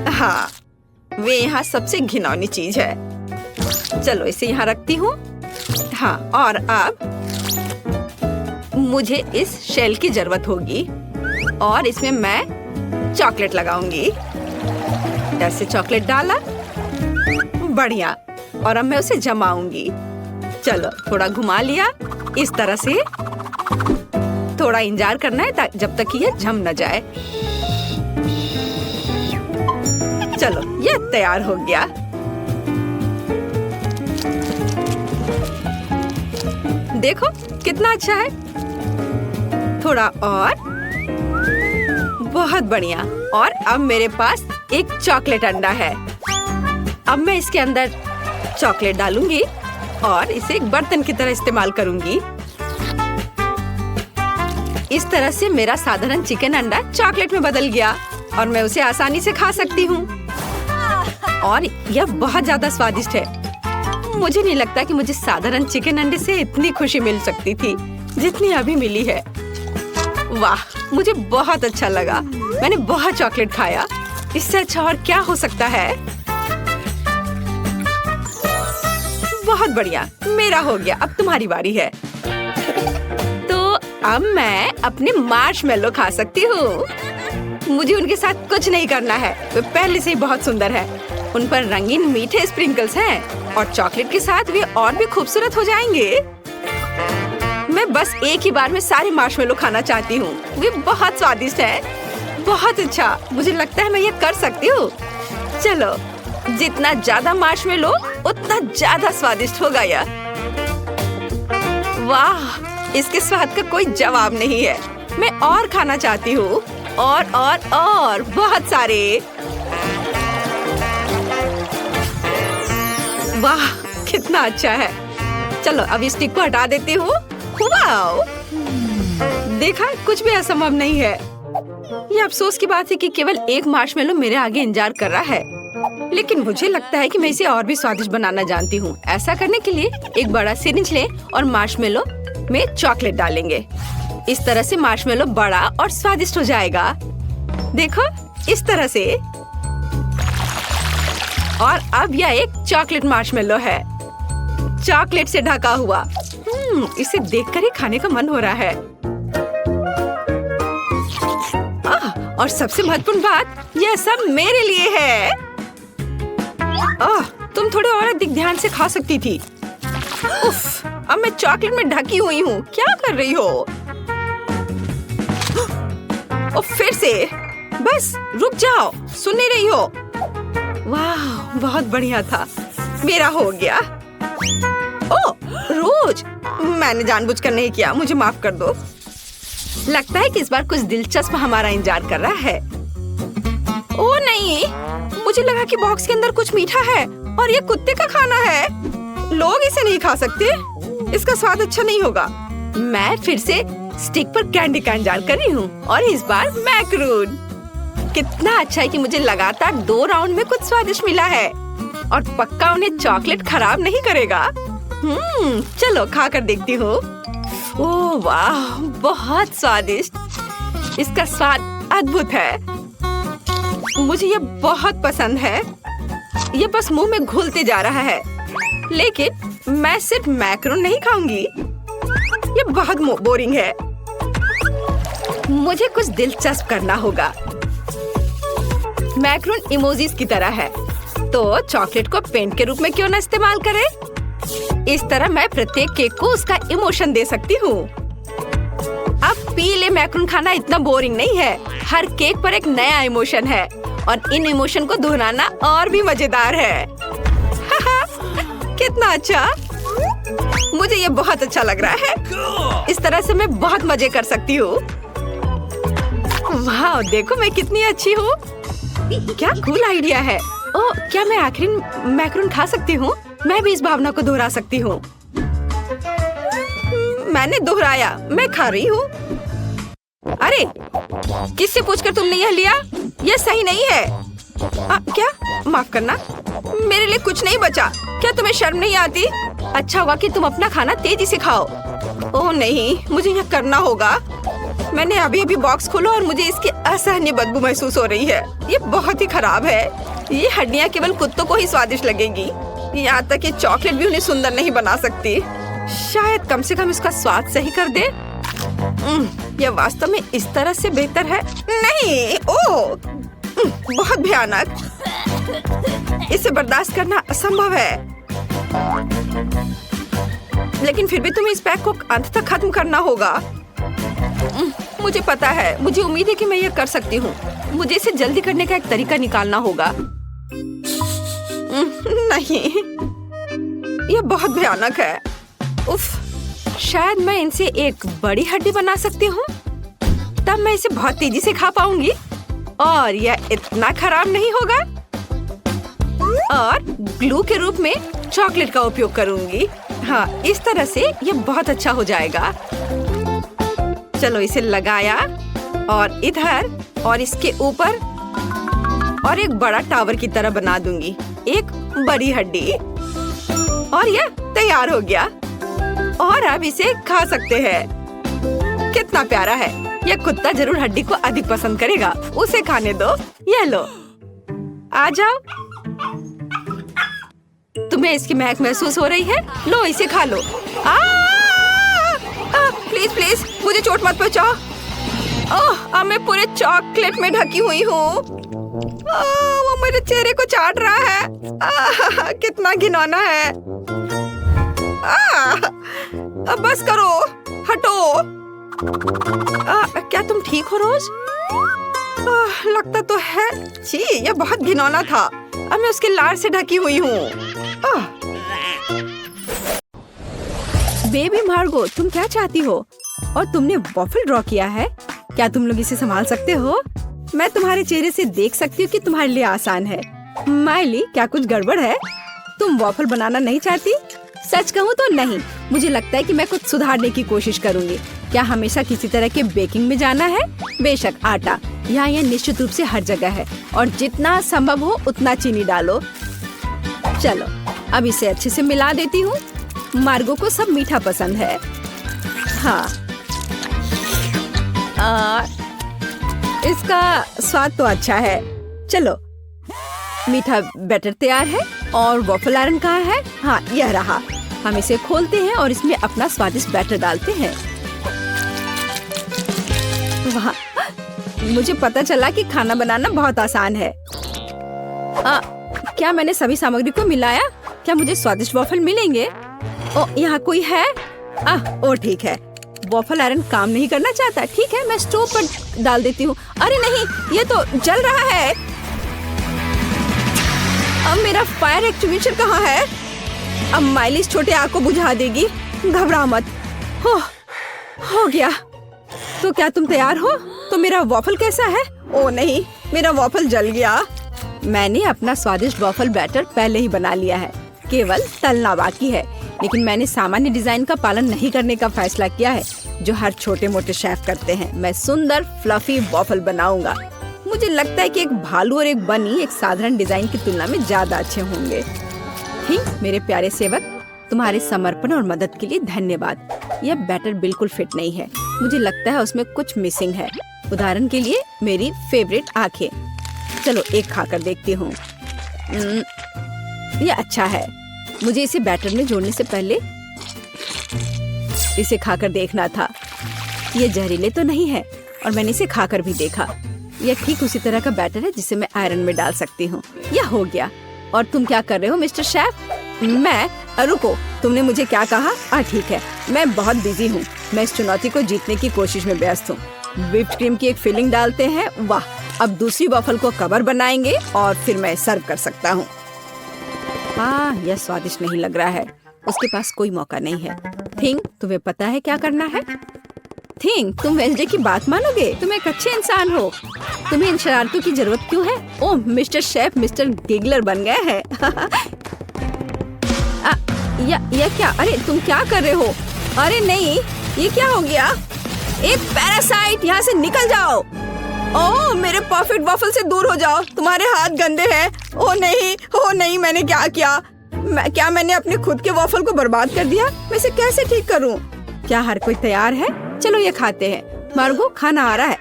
हाँ, वे यहाँ सबसे घिनौनी चीज है। चलो इसे यहाँ रखती हूँ। हाँ, और अब मुझे इस शेल की जरूरत होगी और इसमें मैं चॉकलेट लगाऊंगी। ऐसे चॉकलेट डाला, बढ़िया। और अब मैं उसे जमाऊंगी। चलो थोड़ा घुमा लिया इस तरह से। थोड़ा इंतजार करना है जब तक कि यह जम न जाए। चलो ये तैयार हो गया। देखो कितना अच्छा है। थोड़ा और, बहुत बढ़िया। और अब मेरे पास एक चॉकलेट अंडा है। अब मैं इसके अंदर चॉकलेट डालूंगी और इसे एक बर्तन की तरह इस्तेमाल करूंगी। इस तरह से मेरा साधारण चिकन अंडा चॉकलेट में बदल गया और मैं उसे आसानी से खा सकती हूँ। और यह बहुत ज्यादा स्वादिष्ट है। मुझे नहीं लगता कि मुझे साधारण चिकन अंडे से इतनी खुशी मिल सकती थी जितनी अभी मिली है। वाह, मुझे बहुत अच्छा लगा। मैंने बहुत चॉकलेट खाया। इससे अच्छा और क्या हो सकता है। बहुत बढ़िया, मेरा हो गया। अब तुम्हारी बारी है। तो अब मैं अपने मार्शमेलो खा सकती हूँ। मुझे उनके साथ कुछ नहीं करना है, वे पहले से ही बहुत सुंदर है। उन पर रंगीन मीठे स्प्रिंकल्स हैं और चॉकलेट के साथ वे और भी खूबसूरत हो जाएंगे। मैं बस एक ही बार में सारे मार्शमेलो खाना चाहती हूँ। वे बहुत स्वादिष्ट है। बहुत अच्छा, मुझे लगता है मैं ये कर सकती हूँ। चलो, जितना ज्यादा मार्शमेलो उतना ज्यादा स्वादिष्ट होगा यह। वाह, इसके स्वाद का कोई जवाब नहीं है। मैं और खाना चाहती हूँ। और बहुत सारे। वाह, कितना अच्छा है। चलो अब इस स्टिक को हटा देती हूँ। वाओ, देखा, कुछ भी असंभव नहीं है। ये अफसोस की बात है कि केवल एक मार्शमेलो मेरे आगे इंतजार कर रहा है, लेकिन मुझे लगता है कि मैं इसे और भी स्वादिष्ट बनाना जानती हूँ। ऐसा करने के लिए एक बड़ा सिरिंज लें और मार्शमेलो में चॉकलेट डालेंगे। इस तरह से मार्शमेलो बड़ा और स्वादिष्ट हो जाएगा। देखो, इस तरह से। और अब यह एक चॉकलेट मार्शमेलो है, चॉकलेट से ढका हुआ। इसे देखकर ही खाने का मन हो रहा है। और सबसे महत्वपूर्ण बात, यह सब मेरे लिए है। तुम थोड़े और अधिक ध्यान से खा सकती थी। उफ, अब मैं चॉकलेट में ढकी हुई हूँ। क्या कर रही हो? फिर से। बस रुक जाओ, सुन नहीं रही हो? वाह, बहुत बढ़िया था। मेरा हो गया। रोज, मैंने जानबूझकर नहीं किया, मुझे माफ कर दो। लगता है कि इस बार कुछ दिलचस्प हमारा इंतजार कर रहा है। ओह नहीं, मुझे लगा कि बॉक्स के अंदर कुछ मीठा है और ये कुत्ते का खाना है। लोग इसे नहीं खा सकते, इसका स्वाद अच्छा नहीं होगा। मैं फिर से स्टिक पर कैंडी का इंतजार कर रही हूँ और इस बार मैक्रून। कितना अच्छा है कि मुझे लगातार 2 राउंड में कुछ स्वादिष्ट मिला है और पक्का उन्हें चॉकलेट खराब नहीं करेगा। चलो खा कर देखती हूँ। ओह वाह, बहुत स्वादिष्ट। इसका स्वाद अद्भुत है। मुझे ये बहुत पसंद है। ये बस मुंह में घुलते जा रहा है। लेकिन मैं सिर्फ मैक्रोन नहीं खाऊंगी, ये बहुत बोरिंग है। मुझे कुछ दिलचस्प करना होगा। मैक्रोन इमोजीज की तरह है, तो चॉकलेट को पेंट के रूप में क्यों ना इस्तेमाल करें? इस तरह मैं प्रत्येक केक को उसका इमोशन दे सकती हूँ। अब पीले मैक्रोन खाना इतना बोरिंग नहीं है। हर केक पर एक नया इमोशन है और इन इमोशन को दोहराना और भी मजेदार है। कितना अच्छा, मुझे ये बहुत अच्छा लग रहा है। इस तरह से मैं बहुत मजे कर सकती हूँ। वाह, देखो मैं कितनी अच्छी हूँ। क्या कूल आइडिया है। ओह, क्या मैं आखिरी मैक्रोन खा सकती हूँ? मैं भी इस भावना को दोहरा सकती हूँ। मैंने दोहराया, मैं खा रही हूँ। अरे, किससे पूछकर तुमने यह लिया? यह सही नहीं है। क्या? माफ करना, मेरे लिए कुछ नहीं बचा। क्या तुम्हें शर्म नहीं आती? अच्छा हुआ कि तुम अपना खाना तेजी से खाओ। ओह नहीं, मुझे यह करना होगा। मैंने अभी अभी बॉक्स खोला और मुझे इसकी असहनीय बदबू महसूस हो रही है। ये बहुत ही खराब है। ये हड्डियाँ केवल कुत्तों को ही स्वादिष्ट लगेगी। यहाँ तक कि चॉकलेट भी उन्हें सुंदर नहीं बना सकती। शायद कम से कम इसका स्वाद सही कर दे। यह वास्तव में इस तरह से बेहतर है। नहीं, ओह, बहुत भयानक। इसे बर्दाश्त करना असंभव है। लेकिन फिर भी तुम्हें इस पैक को अंत तक खत्म करना होगा। मुझे पता है, मुझे उम्मीद है कि मैं यह कर सकती हूँ। मुझे इसे जल्दी करने का एक तरीका निकालना होगा। नहीं, यह बहुत भयानक है। उफ, शायद मैं इनसे एक बड़ी हड्डी बना सकती हूँ। तब मैं इसे बहुत तेजी से खा पाऊंगी और यह इतना खराब नहीं होगा। और ग्लू के रूप में चॉकलेट का उपयोग करूंगी। हाँ, इस तरह से यह बहुत अच्छा हो जाएगा। चलो इसे लगाया और इधर और इसके ऊपर और एक बड़ा टावर की तरह बना दूंगी। एक बड़ी हड्डी और यह तैयार हो गया। और अब इसे खा सकते हैं। कितना प्यारा है। यह कुत्ता जरूर हड्डी को अधिक पसंद करेगा। उसे खाने दो। यह लो, आ जाओ। तुम्हें इसकी महक महसूस हो रही है? लो, इसे खा लो। प्लीज प्लीज, मुझे चोट मत पहुंचाओ। ओह, अब मैं पूरे चॉकलेट में ढकी हुई हूँ। वो मेरे चेहरे को चाट रहा है। कितना घिनौना है। अब बस करो, हटो। क्या तुम ठीक हो रोज? लगता तो है। छी, यह बहुत घिनौना था। अब मैं उसके लार से ढकी हुई हूँ। बेबी मार्गो, तुम क्या चाहती हो? और तुमने वॉफल ड्रॉ किया है? क्या तुम लोग इसे संभाल सकते हो? मैं तुम्हारे चेहरे से देख सकती हूँ कि तुम्हारे लिए आसान है। माइली, क्या कुछ गड़बड़ है? तुम वॉफल बनाना नहीं चाहती? सच कहूँ तो नहीं। मुझे लगता है कि मैं कुछ सुधारने की कोशिश करूँगी। क्या हमेशा किसी तरह के बेकिंग में जाना है? बेशक, आटा यहाँ यह निश्चित रूप से हर जगह है और जितना संभव हो उतना चीनी डालो। चलो, अब इसे अच्छे से मिला देती हूँ। मार्गो को सब मीठा पसंद है। हाँ, इसका स्वाद तो अच्छा है। चलो, मीठा बैटर तैयार है और वॉफल आयरन कहाँ है? हाँ, यह रहा। हम इसे खोलते हैं और इसमें अपना स्वादिष्ट बैटर डालते हैं। वाह, मुझे पता चला कि खाना बनाना बहुत आसान है। क्या मैंने सभी सामग्री को मिलाया? क्या मुझे स्वादिष्ट वॉफल मिलेंगे? ओ, यहाँ कोई है? ओ ठीक है। वॉफल आयरन काम नहीं करना चाहता। ठीक है, मैं स्टोव पर डाल देती हूँ। अरे नहीं, ये तो जल रहा है। अब मेरा फायर एक्सटिंग्विशर कहाँ है? अब माइली इस छोटे आग को बुझा देगी। घबरा मत। हो गया। तो क्या तुम तैयार हो? तो मेरा वॉफल कैसा है? ओ नहीं, मेरा वॉफल जल गया। मैंने अपना स्वादिष्ट वॉफल बैटर पहले ही बना लिया है। केवल तलना बाकी है। लेकिन मैंने सामान्य डिजाइन का पालन नहीं करने का फैसला किया है जो हर छोटे मोटे शेफ करते हैं। मैं सुंदर फ्लफी वॉफल बनाऊंगा। मुझे लगता है कि एक भालू और एक बनी एक साधारण डिजाइन की तुलना में ज्यादा अच्छे होंगे। मेरे प्यारे सेवक, तुम्हारे समर्पण और मदद के लिए धन्यवाद। यह बैटर बिल्कुल फिट नहीं है। मुझे लगता है उसमें कुछ मिसिंग है। उदाहरण के लिए मेरी फेवरेट आंखें। चलो एक खाकर देखती हूँ। यह अच्छा है। मुझे इसे बैटर में जोड़ने से पहले इसे खाकर देखना था। यह जहरीले तो नहीं है और मैंने इसे खाकर भी देखा। यह ठीक उसी तरह का बैटर है जिसे मैं आयरन में डाल सकती हूँ। यह हो गया। और तुम क्या कर रहे हो मिस्टर शेफ? मैं? रुको, तुमने मुझे क्या कहा? ठीक है, मैं बहुत बिजी हूँ। मैं इस चुनौती को जीतने की कोशिश में व्यस्त हूँ। व्हिप्ड क्रीम की एक फिलिंग डालते हैं। वाह, अब दूसरी वॉफल को कवर बनाएंगे और फिर मैं सर्व कर सकता हूँ। यह स्वादिष्ट नहीं लग रहा है। उसके पास कोई मौका नहीं है। थिंग, तुम्हें पता है क्या करना है? थिंग, तुम वेंसडे की बात मानोगे? तुम एक अच्छे इंसान हो। तुम्हें इन शरारतों की जरूरत क्यों है? ओह, मिस्टर शेफ मिस्टर गिगलर बन गए हैं। या क्या? अरे तुम क्या कर रहे हो? अरे नहीं, ये क्या हो गया? एक पैरासाइट, यहाँ से निकल जाओ। ओह, मेरे परफेक्ट वॉफल से दूर हो जाओ। तुम्हारे हाथ गंदे हैं। ओह नहीं, मैंने क्या किया? क्या मैंने अपने खुद के वॉफल को बर्बाद कर दिया? मैं इसे कैसे ठीक करूं? क्या हर कोई तैयार है? चलो ये खाते हैं। मार्गो, खाना आ रहा है।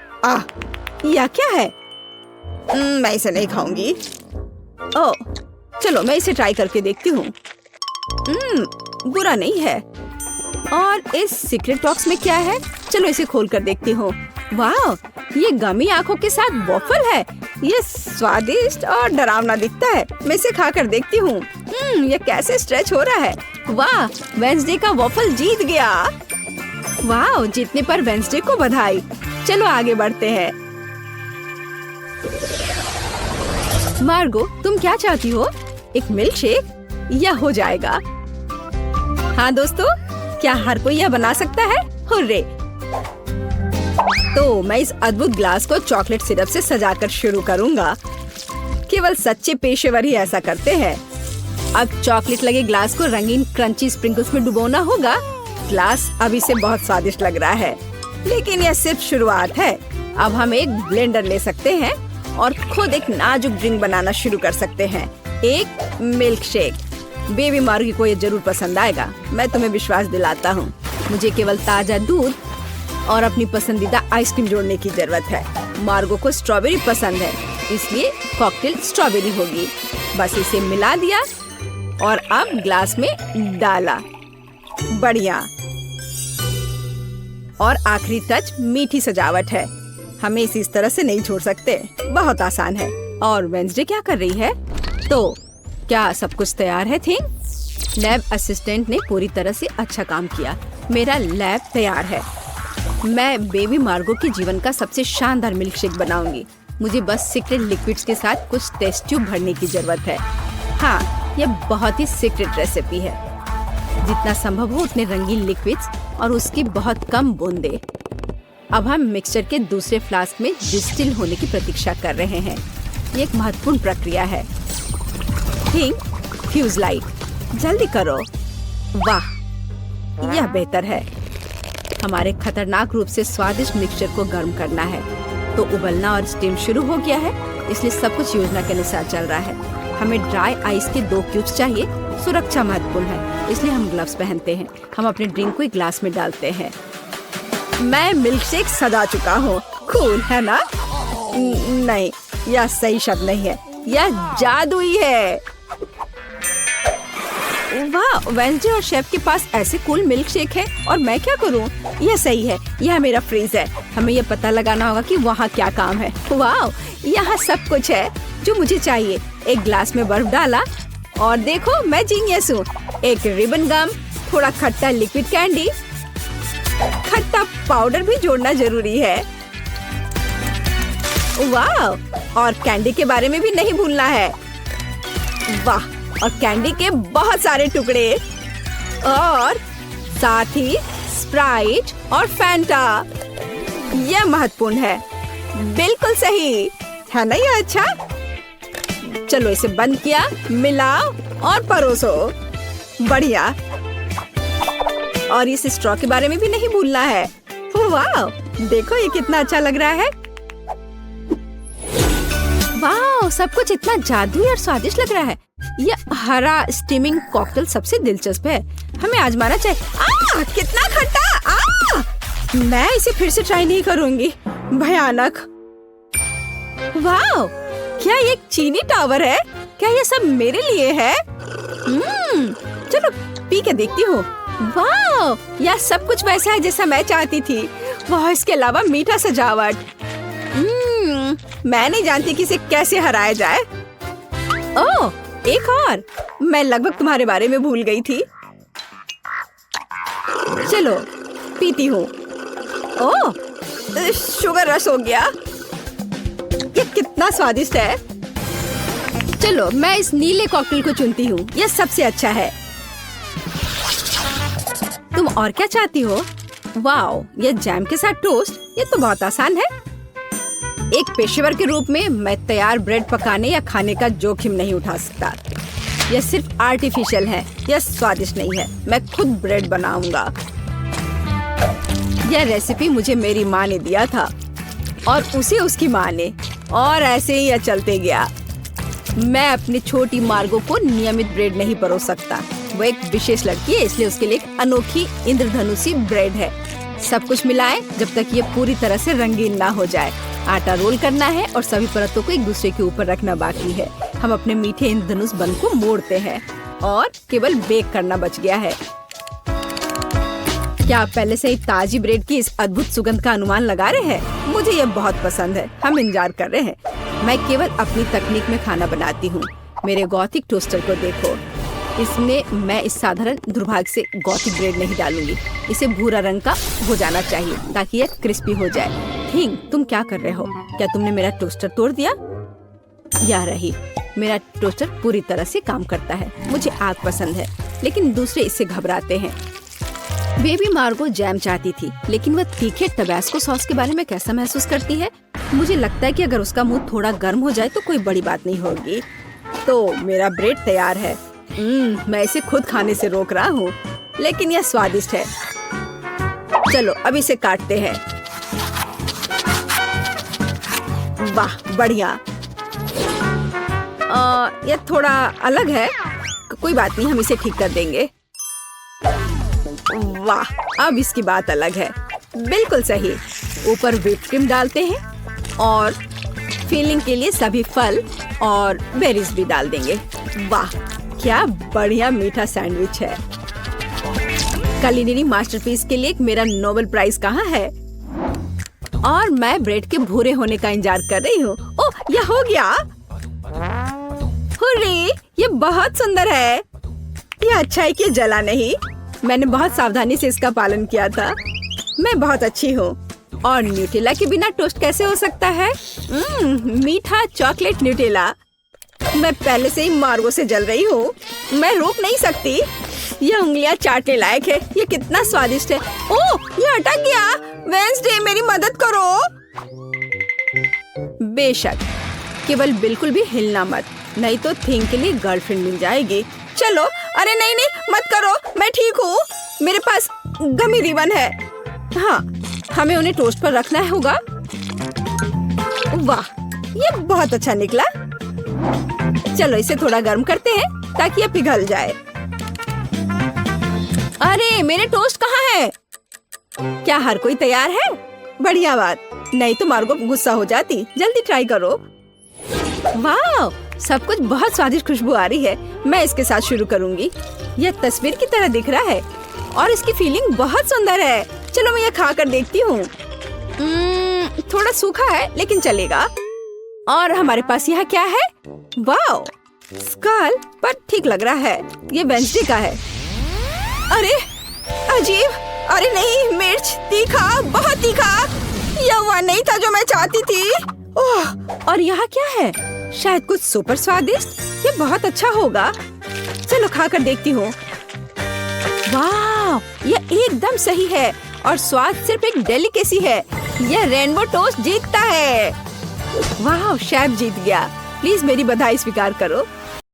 यह क्या है? मैं इसे नहीं खाऊंगी। ओह, चलो मैं इसे ट्राई करके देखती हूँ। बुरा नहीं है। और इस सीक्रेट बॉक्स में क्या है? चलो इसे खोल कर देखती हूँ। वाह, ये गमी आंखों के साथ वॉफल है। ये स्वादिष्ट और डरावना दिखता है। मैं इसे खा कर देखती हूँ। ये कैसे स्ट्रेच हो रहा है। वाह, वेंसडे का वॉफल जीत गया। वाह, जीतने पर वेंसडे को बधाई। चलो आगे बढ़ते हैं। मार्गो, तुम क्या चाहती हो? एक मिल्क शेक? यह हो जाएगा। हाँ दोस्तों, क्या हर कोई यह बना सकता है? हुर्रे! तो मैं इस अद्भुत ग्लास को चॉकलेट सिरप से सजाकर शुरू करूंगा। केवल सच्चे पेशेवर ही ऐसा करते हैं। अब चॉकलेट लगे ग्लास को रंगीन क्रंची स्प्रिंकल्स में डुबोना होगा। ग्लास अभी से बहुत स्वादिष्ट लग रहा है, लेकिन यह सिर्फ शुरुआत है। अब हम एक ब्लेंडर ले सकते हैं और खुद एक नाजुक ड्रिंक बनाना शुरू कर सकते हैं। एक मिल्क शेक। बेबी मार्गी को ये जरूर पसंद आएगा, मैं तुम्हें विश्वास दिलाता हूँ। मुझे केवल ताजा दूध और अपनी पसंदीदा आइसक्रीम जोड़ने की जरूरत है। मार्गो को स्ट्रॉबेरी पसंद है, इसलिए कॉकटेल स्ट्रॉबेरी होगी। बस इसे मिला दिया और अब ग्लास में डाला। बढ़िया। और आखिरी टच मीठी सजावट है। हमें इसे इस तरह से नहीं छोड़ सकते। बहुत आसान है। और वेंसडे क्या कर रही है? तो क्या सब कुछ तैयार है? थिंक लैब असिस्टेंट ने पूरी तरह से अच्छा काम किया। मेरा लैब तैयार है। मैं बेबी मार्गो के जीवन का सबसे शानदार मिल्क शेक बनाऊंगी। मुझे बस सीक्रेट लिक्विड्स के साथ कुछ टेस्ट ट्यूब भरने की जरूरत है। हाँ, यह बहुत ही सीक्रेट रेसिपी है। जितना संभव हो उतने रंगीन लिक्विड्स और उसकी बहुत कम बूंदें। अब हम मिक्सचर के दूसरे फ्लास्क में डिस्टिल होने की प्रतीक्षा कर रहे हैं। ये एक महत्वपूर्ण प्रक्रिया है। थिंक फ्यूज लाइट, जल्दी करो। वाह, यह बेहतर है। हमारे खतरनाक रूप से स्वादिष्ट मिक्सचर को गर्म करना है। तो उबलना और स्टीम शुरू हो गया है, इसलिए सब कुछ योजना के अनुसार चल रहा है। हमें ड्राई आइस के 2 क्यूब्स चाहिए। सुरक्षा महत्वपूर्ण है, इसलिए हम ग्लव्स पहनते हैं। हम अपने ड्रिंक को एक ग्लास में डालते हैं। मैं मिल्क शेक सजा चुका हूँ। कूल है ना? नहीं, यह सही शब्द नहीं है, यह जादुई है। वाह, वेंसडे और शेफ के पास ऐसे कूल मिल्क शेक है और मैं क्या करूं? यह सही है, यह मेरा फ्रीज है। हमें यह पता लगाना होगा कि वहाँ क्या काम है। वाह, यहाँ सब कुछ है जो मुझे चाहिए। एक ग्लास में बर्फ डाला और देखो मैं जीनियस हूँ। एक रिबन गम, थोड़ा खट्टा लिक्विड कैंडी, खट्टा पाउडर भी जोड़ना जरूरी है। वाह, और कैंडी के बारे में भी नहीं भूलना है। वाह, और कैंडी के बहुत सारे टुकड़े और साथ ही स्प्राइट और फैंटा। यह महत्वपूर्ण है। बिल्कुल सही है ना? यह अच्छा। चलो इसे बंद किया, मिलाओ और परोसो। बढ़िया। और इस स्ट्रॉ के बारे में भी नहीं भूलना है। वाह, देखो ये कितना अच्छा लग रहा है। वाह, सब कुछ इतना जादुई और स्वादिष्ट लग रहा है। यह हरा स्टीमिंग कॉकटेल सबसे दिलचस्प है। हमें आजमाना चाहिए। कितना खट्टा! मैं इसे फिर से ट्राई नहीं करूंगी। भयानक। वाह, क्या ये एक चीनी टावर है? क्या ये सब मेरे लिए है? चलो पी के देखती हूँ। वाह, यह सब कुछ वैसा है जैसा मैं चाहती थी। वाह, इसके अलावा मीठा सजावट। मैं नहीं जानती कि इसे कैसे हराया जाए। ओह, एक और। मैं लगभग तुम्हारे बारे में भूल गई थी। चलो पीती हूँ। ओह, शुगर रश हो गया। ये कितना स्वादिष्ट है। चलो मैं इस नीले कॉकटेल को चुनती हूँ। यह सबसे अच्छा है। तुम और क्या चाहती हो? वाओ, यह जैम के साथ टोस्ट। ये तो बहुत आसान है। एक पेशेवर के रूप में मैं तैयार ब्रेड पकाने या खाने का जोखिम नहीं उठा सकता। यह सिर्फ आर्टिफिशियल है, यह स्वादिष्ट नहीं है। मैं खुद ब्रेड बनाऊंगा। यह रेसिपी मुझे मेरी माँ ने दिया था और उसे उसकी माँ ने, और ऐसे ही यह चलते गया। मैं अपनी छोटी मार्गो को नियमित ब्रेड नहीं परोस सकता। वो एक विशेष लड़की है, इसलिए उसके लिए एक अनोखी इंद्रधनुषी ब्रेड है। सब कुछ मिलाएं जब तक ये पूरी तरह से रंगीन ना हो जाए। आटा रोल करना है और सभी परतों को एक दूसरे के ऊपर रखना बाकी है। हम अपने मीठे इंद्रधनुष बन को मोड़ते हैं और केवल बेक करना बच गया है। क्या आप पहले से ही ताजी ब्रेड की इस अद्भुत सुगंध का अनुमान लगा रहे हैं? मुझे ये बहुत पसंद है। हम इंतजार कर रहे हैं। मैं केवल अपनी तकनीक में खाना बनाती हूँ। मेरे गॉथिक टोस्टर को देखो। इसमें मैं इस साधारण दुर्भाग्य से गॉथिक ब्रेड नहीं डालूंगी। इसे भूरा रंग का हो जाना चाहिए ताकि यह क्रिस्पी हो जाए। थिंग, तुम क्या कर रहे हो? क्या तुमने मेरा टोस्टर तोड़ दिया? या रही, मेरा टोस्टर पूरी तरह से काम करता है। मुझे आग पसंद है, लेकिन दूसरे इससे घबराते हैं। बेबी मार्गो जैम चाहती थी, लेकिन वह तीखे टबैस्को सॉस के बारे में कैसा महसूस करती है? मुझे लगता है कि अगर उसका मुंह थोड़ा गर्म हो जाए तो कोई बड़ी बात नहीं होगी। तो मेरा ब्रेड तैयार है। मैं इसे खुद खाने से रोक रहा हूँ, लेकिन यह स्वादिष्ट है। चलो अब इसे काटते हैं। वाह, बढ़िया। यह थोड़ा अलग है। कोई बात नहीं, हम इसे ठीक कर देंगे। वाह, अब इसकी बात अलग है। बिल्कुल सही। ऊपर व्हिप क्रीम डालते हैं और फिलिंग के लिए सभी फल और बेरीज भी डाल देंगे। वाह, क्या बढ़िया मीठा सैंडविच है। कुलिनरी मास्टरपीस के लिए मेरा नोबेल प्राइज कहाँ है? और मैं ब्रेड के भूरे होने का इंतजार कर रही हूँ। ओह, यह हो गया। हुर्रे, ये बहुत सुंदर है। यह अच्छा है कि जला नहीं। मैंने बहुत सावधानी से इसका पालन किया था। मैं बहुत अच्छी हूँ। और न्यूटेला के बिना टोस्ट कैसे हो सकता है? मीठा चॉकलेट न्यूटेला। मैं पहले से ही मार्गो से जल रही हूँ। मैं रोक नहीं सकती। यह उंगलियां चाटने लायक है। ये कितना स्वादिष्ट है। ओह, ये अटक गया। वेंसडे, मेरी मदद करो। बेशक, केवल बिल्कुल भी हिलना मत, नहीं तो थिंग के लिए गर्लफ्रेंड मिल जाएगी। चलो। अरे नहीं नहीं, मत करो, मैं ठीक हूँ। मेरे पास गमी रिबन है। हाँ, हमें उन्हें टोस्ट पर रखना होगा। वाह, ये बहुत अच्छा निकला। चलो इसे थोड़ा गर्म करते हैं ताकि यह पिघल जाए। अरे, मेरे टोस्ट कहाँ है? क्या हर कोई तैयार है? बढ़िया बात। नहीं तो मार्गो गुस्सा हो जाती। जल्दी ट्राई करो। वाह, सब कुछ बहुत स्वादिष्ट खुशबू आ रही है। मैं इसके साथ शुरू करूंगी। यह तस्वीर की तरह दिख रहा है और इसकी फीलिंग बहुत सुंदर है। चलो मैं यह खा कर देखती हूँ। थोड़ा सूखा है लेकिन चलेगा। और हमारे पास यहाँ क्या है? वाह, स्कल, पर ठीक लग रहा है। ये वेंसडे का है। अरे अजीब। अरे नहीं, मिर्च, तीखा, बहुत तीखा। यह वह नहीं था जो मैं चाहती थी। ओह, और यहाँ क्या है? शायद कुछ सुपर स्वादिष्ट। ये बहुत अच्छा होगा। चलो खाकर देखती हूँ। वाह, यह एकदम सही है और स्वाद सिर्फ एक डेलिकेसी है। यह रेनबो टोस्ट जीतता है। वाह, शेफ जीत गया। प्लीज मेरी बधाई स्वीकार करो।